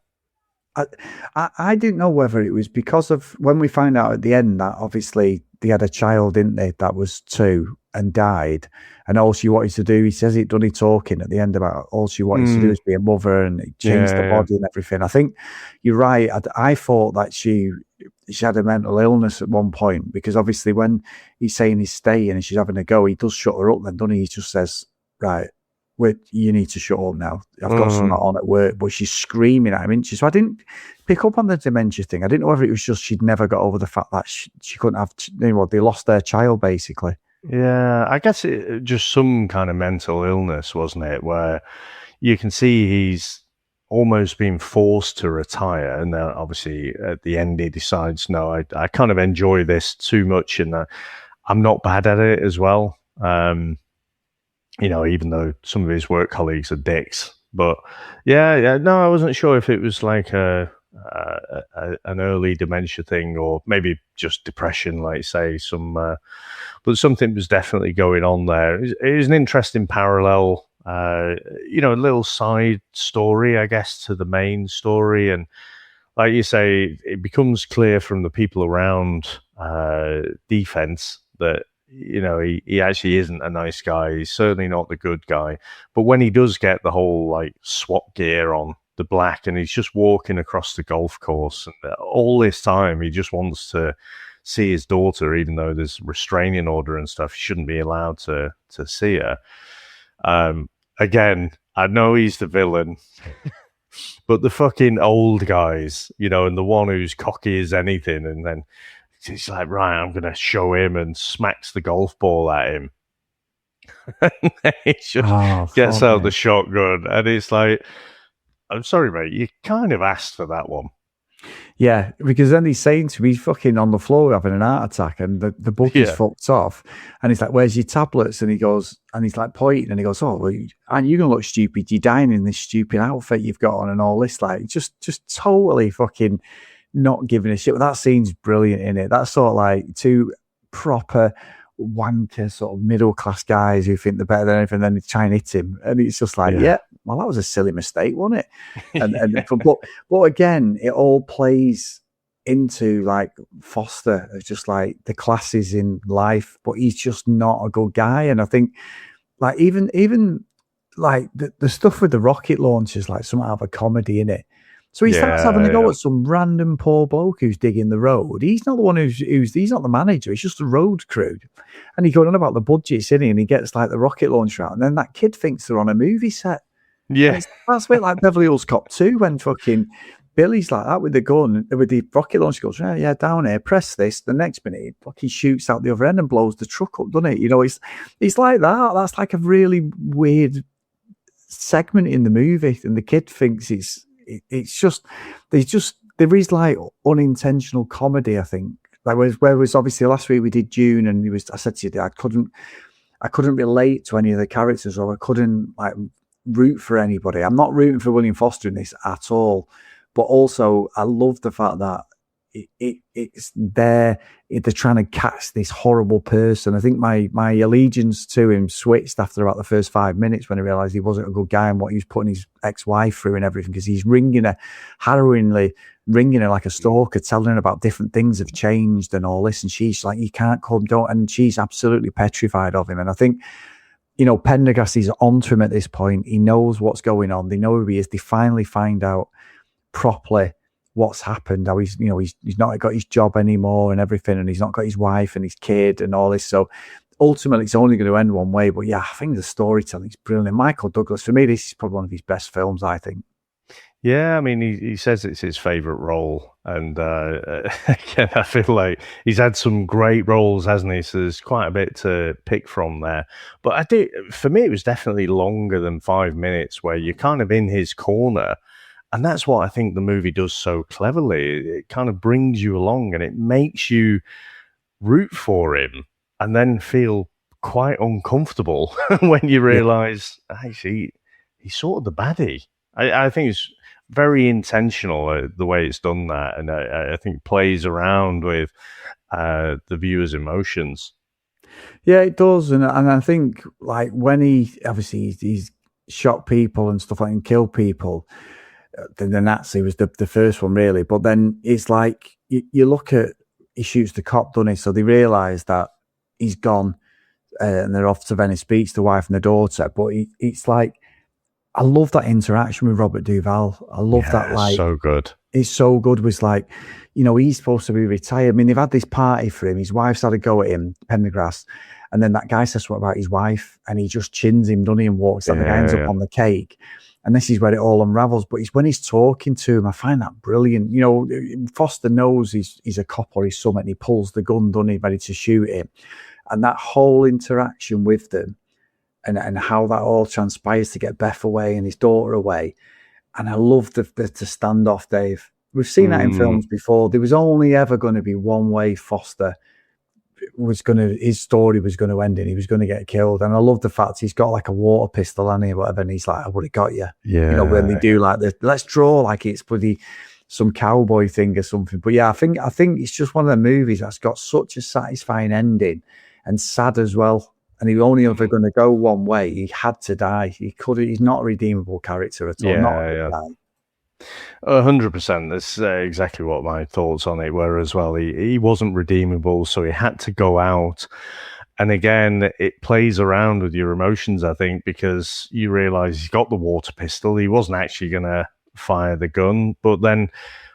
I didn't know whether it was because of when we find out at the end that obviously they had a child, didn't they, that was 2 and died, and all she wanted to do, he says it, done he, talking at the end about all she wanted to do is be a mother and change the body and everything. I think you're right. I thought that she had a mental illness at one point, because obviously when he's saying he's staying and she's having a go, he does shut her up then, doesn't he? He just says, right, you need to shut up now. I've got something on at work. But she's screaming at him, isn't she? So I didn't pick up on the dementia thing. I didn't know whether it was just she'd never got over the fact that she couldn't have, they lost their child, basically. Yeah, I guess it just some kind of mental illness, wasn't it? Where you can see he's almost been forced to retire. And then obviously at the end, he decides, no, I kind of enjoy this too much, and I'm not bad at it as well. Even though some of his work colleagues are dicks. But no, I wasn't sure if it was like an early dementia thing, or maybe just depression, like say but something was definitely going on there. It was an interesting parallel, a little side story, I guess, to the main story. And like you say, it becomes clear from the people around D-FENS that, he actually isn't a nice guy. He's certainly not the good guy. But when he does get the whole like SWAT gear on, the black, and he's just walking across the golf course, and all this time he just wants to see his daughter, even though there's restraining order and stuff. He shouldn't be allowed to see her. Again, I know he's the villain, but the fucking old guys, and the one who's cocky as anything, and then he's like, right, I'm going to show him, and smacks the golf ball at him. And then he just gets out the shotgun, and it's like, I'm sorry, mate, you kind of asked for that one. Yeah, because then he's saying to me, he's fucking on the floor having an heart attack, and the book is fucked off. And he's like, where's your tablets? And he goes, and he's like pointing, and he goes, well, aren't you going to look stupid? You're dying in this stupid outfit you've got on and all this. Like, just totally fucking not giving a shit. But that scene's brilliant in it. That's sort of like two proper wanker sort of middle class guys who think they're better than anything, and then they try and hit him, and it's just like, well, that was a silly mistake, wasn't it? But again, it all plays into like Foster, just like the classes in life, but he's just not a good guy. And I think like even like the stuff with the rocket launchers, like some out of a comedy in it. So he starts having a go at some random poor bloke who's digging the road. He's not the one who's he's not the manager. He's just the road crew. And he's going on about the budgets, isn't he? And he gets like the rocket launcher out. And then that kid thinks they're on a movie set. Yeah. That's a bit like Beverly Hills Cop 2 when fucking Billy's like that with the gun, with the rocket launcher, goes, yeah, down here, press this. The next minute, he fucking shoots out the other end and blows the truck up, doesn't it? You know, it's like that. That's like a really weird segment in the movie. And the kid thinks it's just there is like unintentional comedy, I think. Like whereas obviously last week we did June, and I said to you, I couldn't relate to any of the characters, or I couldn't like root for anybody. I'm not rooting for William Foster in this at all, but also I love the fact that it's there. They're trying to catch this horrible person. I think my allegiance to him switched after about the first 5 minutes when I realised he wasn't a good guy and what he was putting his ex-wife through and everything, because he's harrowingly ringing her like a stalker, telling her about different things have changed and all this, and she's like, you can't come, don't, and she's absolutely petrified of him. And I think, you know, Pendergast is onto him at this point. He knows what's going on. They know who he is. They finally find out properly what's happened, how he's not got his job anymore and everything, and he's not got his wife and his kid and all this. So ultimately it's only going to end one way. But yeah, I think the storytelling's brilliant. Michael Douglas, for me, this is probably one of his best films, I think. Yeah, I mean, he says it's his favourite role, and again, I feel like he's had some great roles, hasn't he? So there's quite a bit to pick from there. But for me, it was definitely longer than 5 minutes, where you're kind of in his corner, and that's what I think the movie does so cleverly. It kind of brings you along, and it makes you root for him, and then feel quite uncomfortable when you realise, actually, he's sort of the baddie. I think it's very intentional the way it's done that, and I think plays around with the viewer's emotions. Yeah, it does, and I think like when he's shot people and stuff like that and killed people. The Nazi was the first one really, but then it's like you look at, he shoots the cop, doesn't he? So they realise that he's gone, and they're off to Venice Beach, the wife and the daughter. But it's like, I love that interaction with Robert Duvall. I love that. Like, so good. It's so good. Was like, you know, he's supposed to be retired. I mean, they've had this party for him. His wife's had a go at him, Pendergrass, and then that guy says something about his wife, and he just chins him, doesn't he, and walks. And the guy ends up on the cake. And this is where it all unravels. But it's when he's talking to him, I find that brilliant. You know, Foster knows he's a cop or he's something, and he pulls the gun, doesn't he, ready to shoot him. And that whole interaction with them, and how that all transpires to get Beth away and his daughter away. And I love the standoff, Dave. We've seen that in films before. There was only ever going to be one way Foster his story was going to end, and he was going to get killed. And I love the fact he's got like a water pistol and whatever, and he's like, I would have got you. Yeah. You know, when they do like this, let's draw like it's bloody some cowboy thing or something. But yeah, I think it's just one of the movies that's got such a satisfying ending and sad as well. And he was only ever going to go one way. He had to die. He's not a redeemable character at all. Yeah. 100%. That's exactly what my thoughts on it were as well. He wasn't redeemable, so he had to go out. And again, it plays around with your emotions, I think, because you realise he's got the water pistol. He wasn't actually going to fire the gun. But then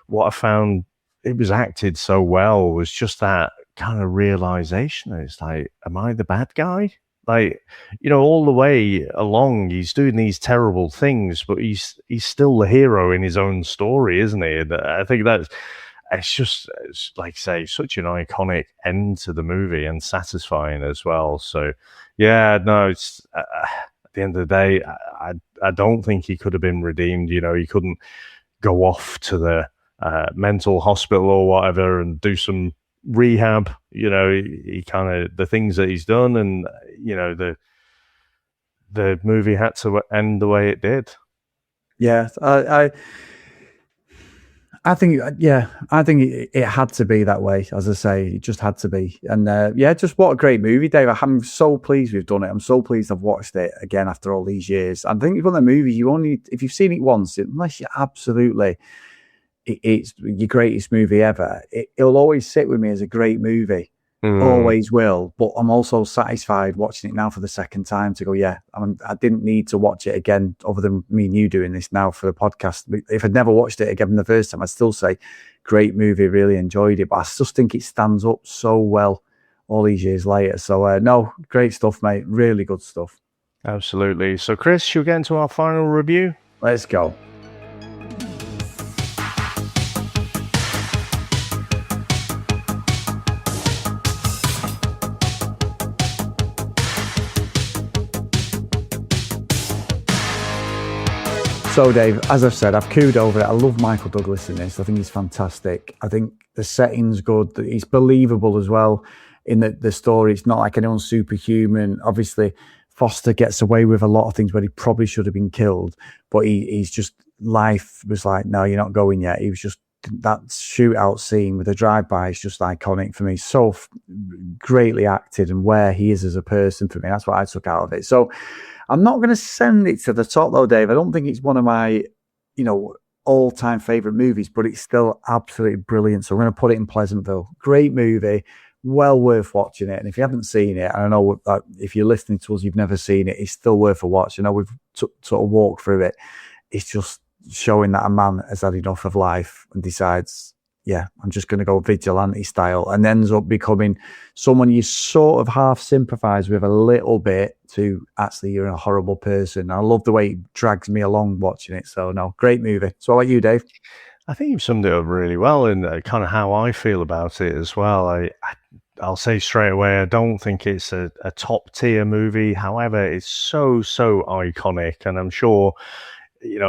what I found, it was acted so well, was just that kind of realisation. It's like, am I the bad guy? Like, you know, all the way along, he's doing these terrible things, but he's still the hero in his own story, isn't he? And I think it's like, say, such an iconic end to the movie and satisfying as well. So, yeah, no, it's at the end of the day, I don't think he could have been redeemed. You know, he couldn't go off to the mental hospital or whatever and do some rehab. You know, he kind of, the things that he's done, and you know, the movie had to end the way it did. Yeah, I think it had to be that way. As I say, it just had to be. And just what a great movie, Dave. I'm so pleased we've done it. I'm so pleased I've watched it again after all these years. I think it's one of the movies if you've seen it once, unless you absolutely, it's your greatest movie ever, it'll always sit with me as a great movie. Always will. But I'm also satisfied watching it now for the second time to go, yeah, I didn't need to watch it again other than me and you doing this now for the podcast. If I'd never watched it again the first time, I'd still say, great movie, really enjoyed it. But I just think it stands up so well all these years later. So, no, great stuff, mate. Really good stuff. Absolutely. So, Chris, should we get into our final review? Let's go. So, Dave, as I've said, I've cooed over it. I love Michael Douglas in this. I think he's fantastic. I think the setting's good. He's believable as well in the story. It's not like anyone's superhuman. Obviously, Foster gets away with a lot of things where he probably should have been killed, but he's just, life was like, no, you're not going yet. He was just, that shootout scene with the drive-by is just iconic for me. So greatly acted, and where he is as a person for me. That's what I took out of it. So I'm not going to send it to the top though, Dave. I don't think it's one of my, all-time favorite movies, but it's still absolutely brilliant. So I'm going to put it in Pleasantville. Great movie. Well worth watching it. And if you haven't seen it, I know if you're listening to us, you've never seen it, it's still worth a watch. I know we've sort of walked through it. It's just showing that a man has had enough of life and decides, yeah, I'm just going to go vigilante style, and ends up becoming someone you sort of half sympathize with a little bit to actually you're a horrible person. I love the way it drags me along watching it. So, no, great movie. So, how about you, Dave? I think you've summed it up really well, and kind of how I feel about it as well. I'll say straight away, I don't think it's a top tier movie. However, it's so iconic, and I'm sure,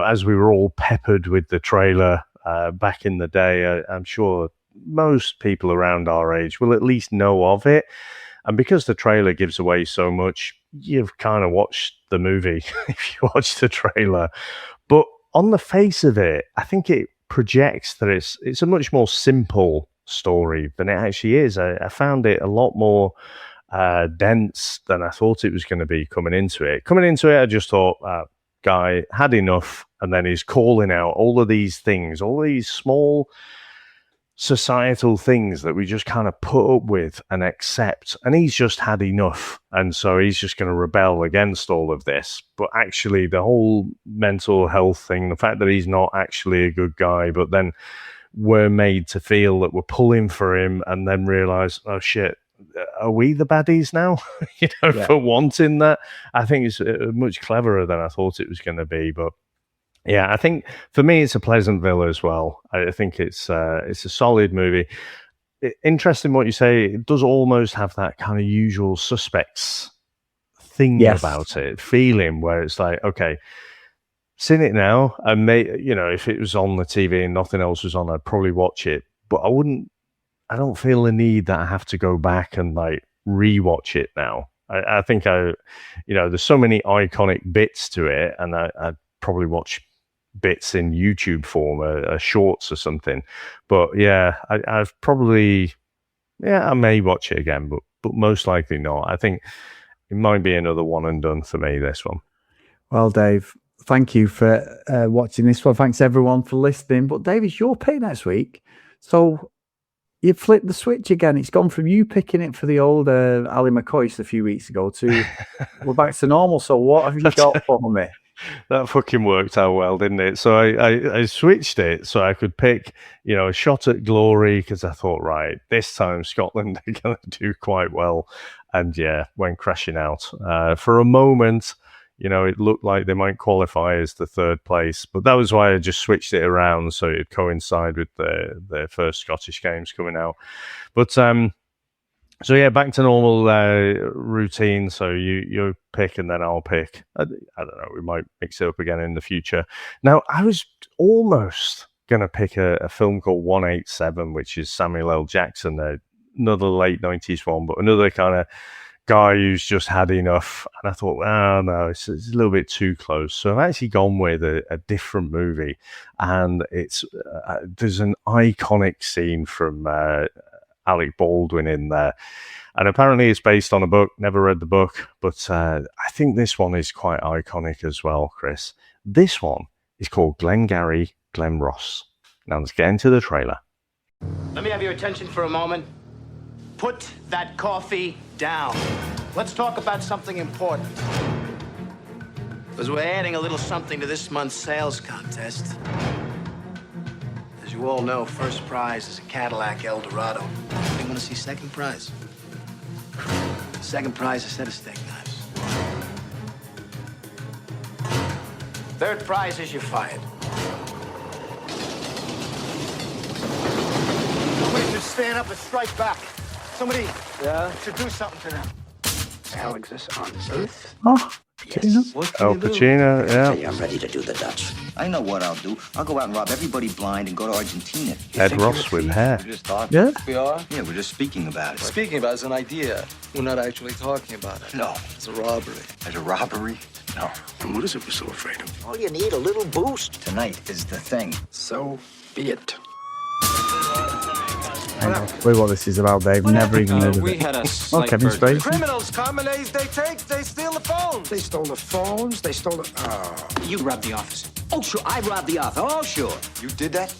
as we were all peppered with the trailer back in the day, I'm sure most people around our age will at least know of it. And because the trailer gives away so much, you've kind of watched the movie if you watch the trailer. But on the face of it, I think it projects that it's a much more simple story than it actually is. I found it a lot more dense than I thought it was going to be coming into it. I just thought, guy had enough, and then he's calling out all of these things, all of these small societal things that we just kind of put up with and accept, and he's just had enough, and so he's just going to rebel against all of this. But actually the whole mental health thing, the fact that he's not actually a good guy, but then we're made to feel that we're pulling for him, and then realize, oh shit, are we the baddies now? For wanting that. I think it's much cleverer than I thought it was going to be. But yeah, I think for me it's a Pleasantville as well. I think it's a solid movie. Interesting what you say. It does almost have that kind of Usual Suspects thing about it, feeling where it's like, okay, seen it now, and if it was on the TV and nothing else was on, I'd probably watch it, but I don't feel the need that I have to go back and like rewatch it now. I think there's so many iconic bits to it, and I'd probably watch bits in YouTube form, shorts or something. But yeah, I may watch it again, but most likely not. I think it might be another one and done for me, this one. Well, Dave, thank you for watching this one. Thanks everyone for listening. But Dave, it's your pick next week, so you flipped the switch again. It's gone from you picking it for the old Ali McCoy a few weeks ago to we're back to normal. So what have you got for me? That fucking worked out well, didn't it? So I switched it so I could pick, a shot at glory, because I thought, right, this time Scotland are going to do quite well. And yeah, went crashing out. For a moment, it looked like they might qualify as the third place, but that was why I just switched it around so it'd coincide with the first Scottish games coming out. But so yeah, back to normal routine. So you pick and then I'll pick. I don't know. We might mix it up again in the future. Now, I was almost going to pick a film called 187, which is Samuel L. Jackson, another late 90s one, but another kind of guy who's just had enough. And I thought, oh no, it's a little bit too close. So I've actually gone with a different movie, and it's there's an iconic scene from Alec Baldwin in there, and apparently it's based on a book. Never read the book, but I think this one is quite iconic as well, Chris. This one is called Glengarry Glen Ross. Now let's get into the trailer. Let me have your attention for a moment. Put that coffee down. Let's talk about something important. Because we're adding a little something to this month's sales contest. As you all know, first prize is a Cadillac Eldorado. You want to see second prize? Second prize is a set of steak knives. Third prize is you're fired. Somebody should stand up and strike back. Somebody should do something to them. Alex is on this. Oh, Pacino. Al Pacino, yeah. Hey, I'm ready to do the Dutch. I know what I'll do. I'll go out and rob everybody blind and go to Argentina. Ed Ross with hair. We're just talking. Yeah. We are? Yeah, we're just speaking about it. Speaking about it is an idea. We're not actually talking about it. No. It's a robbery. There's a robbery? No. And what is it we're so afraid of? All you need, a little boost. Tonight is the thing. So be it. I know what this is about, Dave. Never even heard of We it. had a Oh, slight Kevin burglary. Spacey. Criminals come and they take, they steal the phones. They stole the phones. They stole the... You robbed the office. Oh, sure. I robbed the office. Oh, sure. You did that?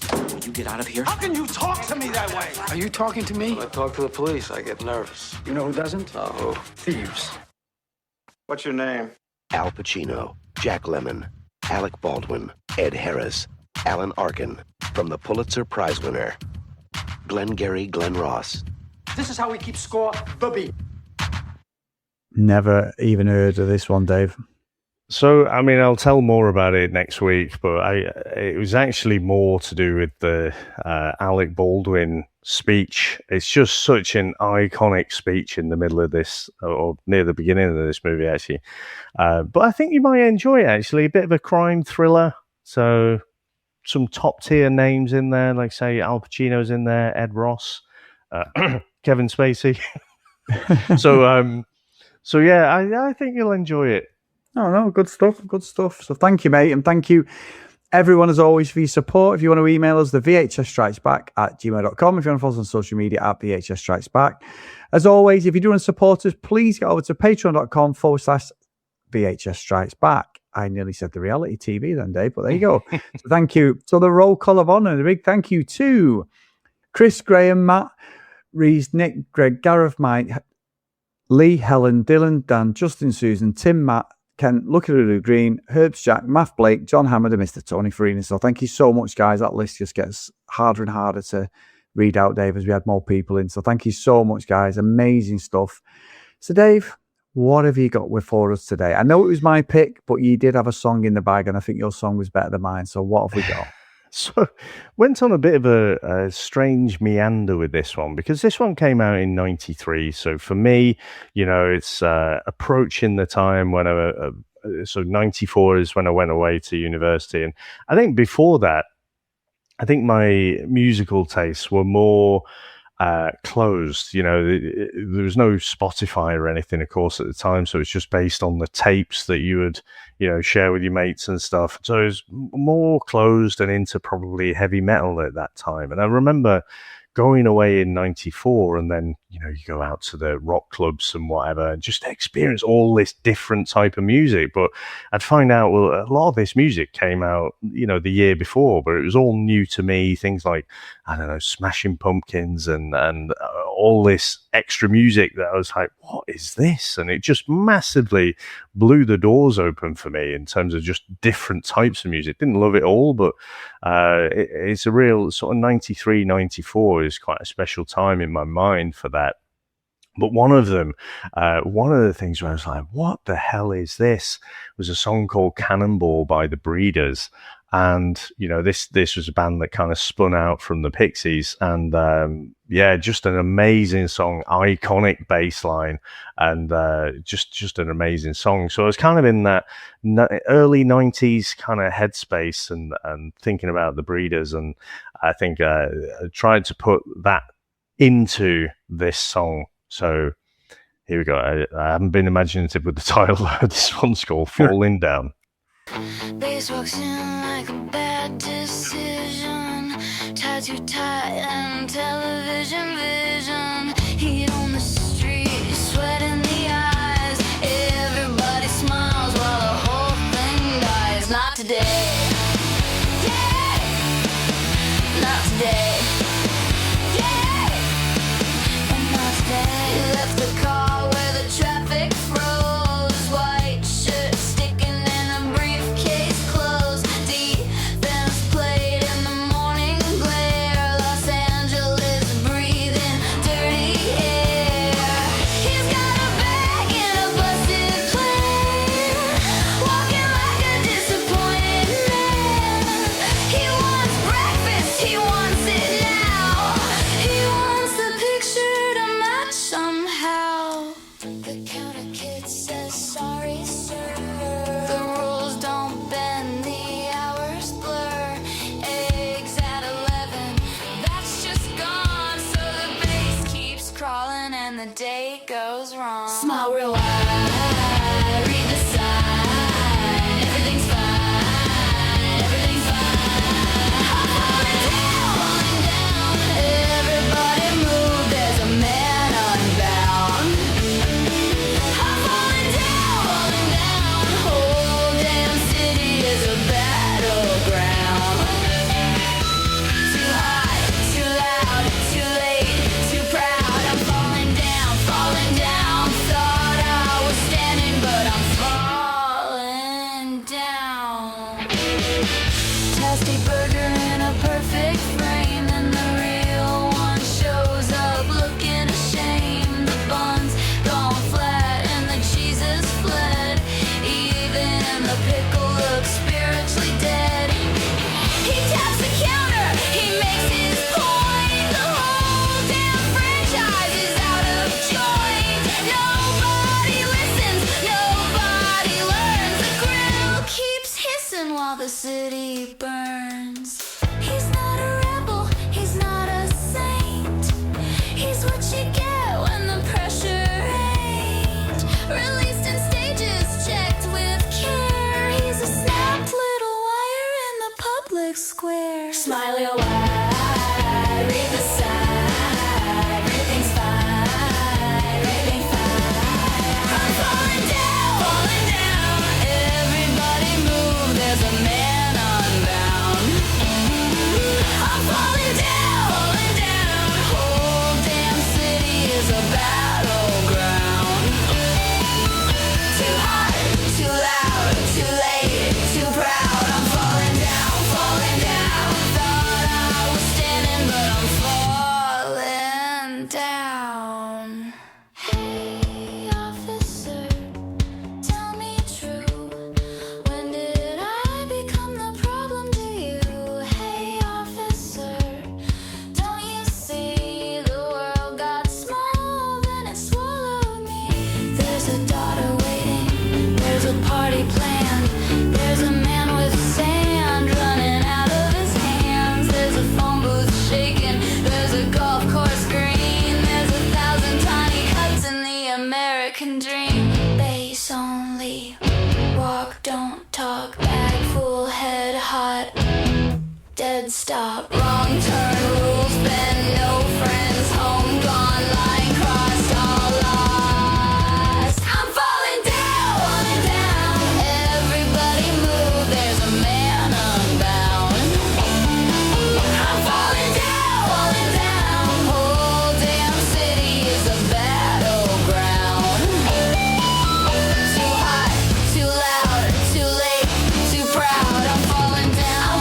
You get out of here. How can you talk to me that way? Are you talking to me? When I talk to the police, I get nervous. You know who doesn't? Who? Thieves. What's your name? Al Pacino, Jack Lemmon, Alec Baldwin, Ed Harris, Alan Arkin, from the Pulitzer Prize winner, Glengarry Glen Ross. This is how we keep score, booby. Never even heard of this one, Dave. So, I mean, I'll tell more about it next week, but it was actually more to do with the Alec Baldwin speech. It's just such an iconic speech in the middle of this, or near the beginning of this movie, actually. But I think you might enjoy it, actually. A bit of a crime thriller. So, some top tier names in there, like, say, Al Pacino's in there, Ed Ross, Kevin Spacey. So yeah, I think you'll enjoy it. No, good stuff, good stuff. So thank you, mate, and thank you, everyone, as always, for your support. If you want to email us, the VHSStrikesback@gmail.com. If you want to follow us on social media, at VHSStrikesback. As always, if you do want to support us, please get over to patreon.com/VHSStrikesback. I nearly said the reality TV then, Dave, but there you go. So thank you. So the roll call of honour, a big thank you to Chris, Graham, Matt, Rees, Nick, Greg, Gareth, Mike, Lee, Helen, Dylan, Dan, Justin, Susan, Tim, Matt, Ken, Lucky Lulu Green, Herbs, Jack, Math Blake, John Hammond, and Mr. Tony Farina. So thank you so much, guys. That list just gets harder and harder to read out, Dave, as we had more people in. So thank you so much, guys. Amazing stuff. So, Dave, what have you got for us today? I know it was my pick, but you did have a song in the bag, and I think your song was better than mine. So what have we got? So went on a bit of a strange meander with this one, because this one came out in 93. So for me, you know, it's approaching the time when so 94 is when I went away to university. And I think before that, I think my musical tastes were more closed. You know, there was no Spotify or anything, of course, at the time, so it's just based on the tapes that you would, you know, share with your mates and stuff. So it was more closed and into probably heavy metal at that time. And I remember going away in 94, and then, you know, you go out to the rock clubs and whatever and just experience all this different type of music. But I'd find out, well, a lot of this music came out, you know, the year before, but it was all new to me. Things like, I don't know, Smashing Pumpkins and all this extra music that I was like, what is this? And it just massively blew the doors open for me in terms of just different types of music. Didn't love it all, but it's a real sort of 93, 94 is quite a special time in my mind for that. But one of the things where I was like, what the hell is this? Was a song called Cannonball by the Breeders. And, you know, this was a band that kind of spun out from the Pixies. And, yeah, just an amazing song, iconic bass line, and just an amazing song. So I was kind of in that early 90s kind of headspace and thinking about the Breeders. And I think I tried to put that into this song. So here we go. I haven't been imaginative with the title. This one's called Falling Down. Bass walks in like a bad decision. Tied too tight and television vision. Heat on the street, sweat in the eyes. Everybody smiles while the whole thing dies. Not today. Yeah. Not today. Yeah. And not today. Krusty burger in a perfect frame, and the real one shows up looking ashamed. The bun's gone flat and the cheese is fled. Even the pickle looks spiritually dead. He taps the counter, he makes his point. The whole damn franchise is out of joint. Nobody listens, nobody learns. The grill keeps hissing while the city burns. He's not a rebel, he's not a saint. He's what you get when the pressure ain't. Released in stages, checked with care. He's a snapped little wire in the public square. Smiley wide, read the side. Everything's fine, everything's fine. I'm falling down, everybody move, there's a man unbound. I'm falling down, whole damn city is a battleground. Too hot, too loud, too late, too proud. I'm falling down. Thought I was standing, but I'm falling down. Hey, officer, tell me true. When did I become the problem to you? Hey, officer, don't you see the world got small, then it swallowed me? There's a daughter waiting, there's a party planned, there's a man with sand running out of his hands, there's a phone booth shaking, there's a golf course green, there's 1,000 tiny cuts in the American dream. Base only, walk, don't talk, bag full, head hot, dead stop, wrong turn, rules bend, no friends, home gone, line crossed, all lost. I'm falling down, everybody move, there's a man unbound. I'm falling down, whole damn city is a battleground. Too hot, too loud, too late, too proud. I'm falling down,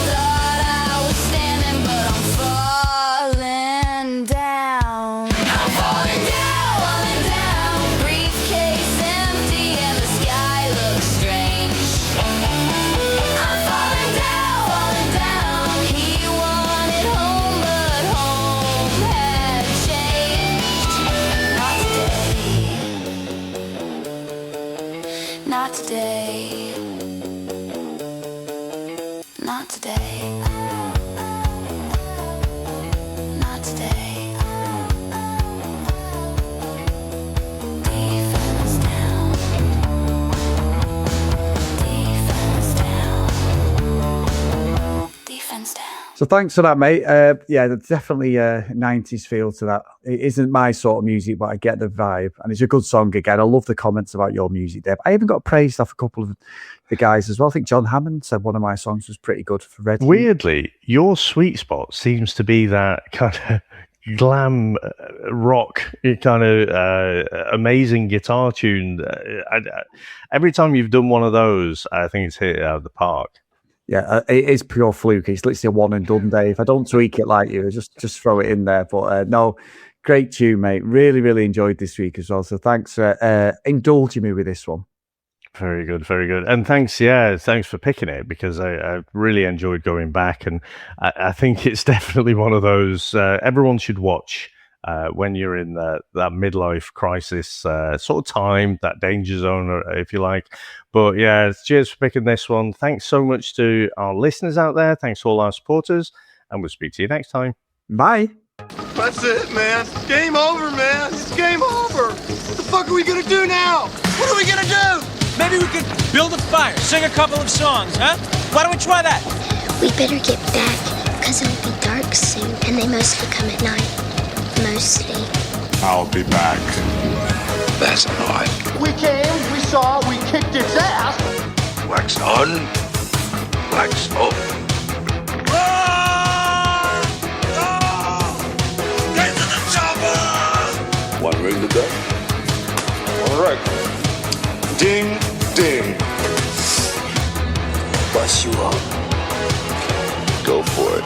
thought I was standing, but I'm falling down. I'm falling down, briefcase empty and the sky looks strange. I'm falling down, he wanted home, but home had changed. Not today, not today, not today. D-FENS down, D-FENS down, D-FENS down. So thanks for that, mate. Yeah, there's definitely a 90s feel to that. It isn't my sort of music, but I get the vibe. And it's a good song again. I love the comments about your music, Dave. I even got praised off a couple of the guys as well. I think John Hammond said one of my songs was pretty good for Red. Weirdly, your sweet spot seems to be that kind of glam rock, kind of amazing guitar tune. Every time you've done one of those, I think it's hit it out of the park. Yeah, it is pure fluke. It's literally a one and done, Dave. I don't tweak it like you. Just throw it in there. But no, great tune, mate. Really, really enjoyed this week as well. So thanks for indulging me with this one. Very good, very good. And thanks for picking it, because I really enjoyed going back. And I think it's definitely one of those everyone should watch when you're in that midlife crisis sort of time, that danger zone, if you like. But yeah, cheers for picking this one. Thanks so much to our listeners out there. Thanks to all our supporters. And we'll speak to you next time. Bye. That's it, man. Game over, man. It's game over. What the fuck are we gonna do now? What are we gonna do? Maybe we could build a fire, sing a couple of songs, huh? Why don't we try that? We better get back, because it'll be dark soon, and they mostly come at night. Mostly. I'll be back. That's odd. We came, we saw, we kicked its ass. Wax on, wax off. Get to the chopper! One ring to go. All right. Ding, ding. Bust you up. go for it.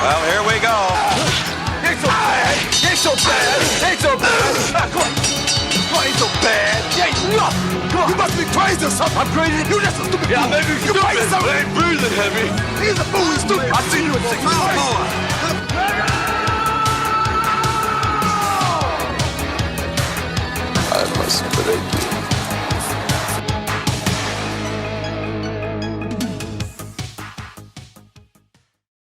Well, here we go. Ain't so bad. Ain't so bad. Ain't so bad. Come on. Come on, ain't so bad. Ain't nothing. Come on. You must be crazy or something. I'm crazy. You just a stupid fool. Maybe you stupid. I ain't breathing heavy. He's a fool. He's stupid. I see you in 6 months.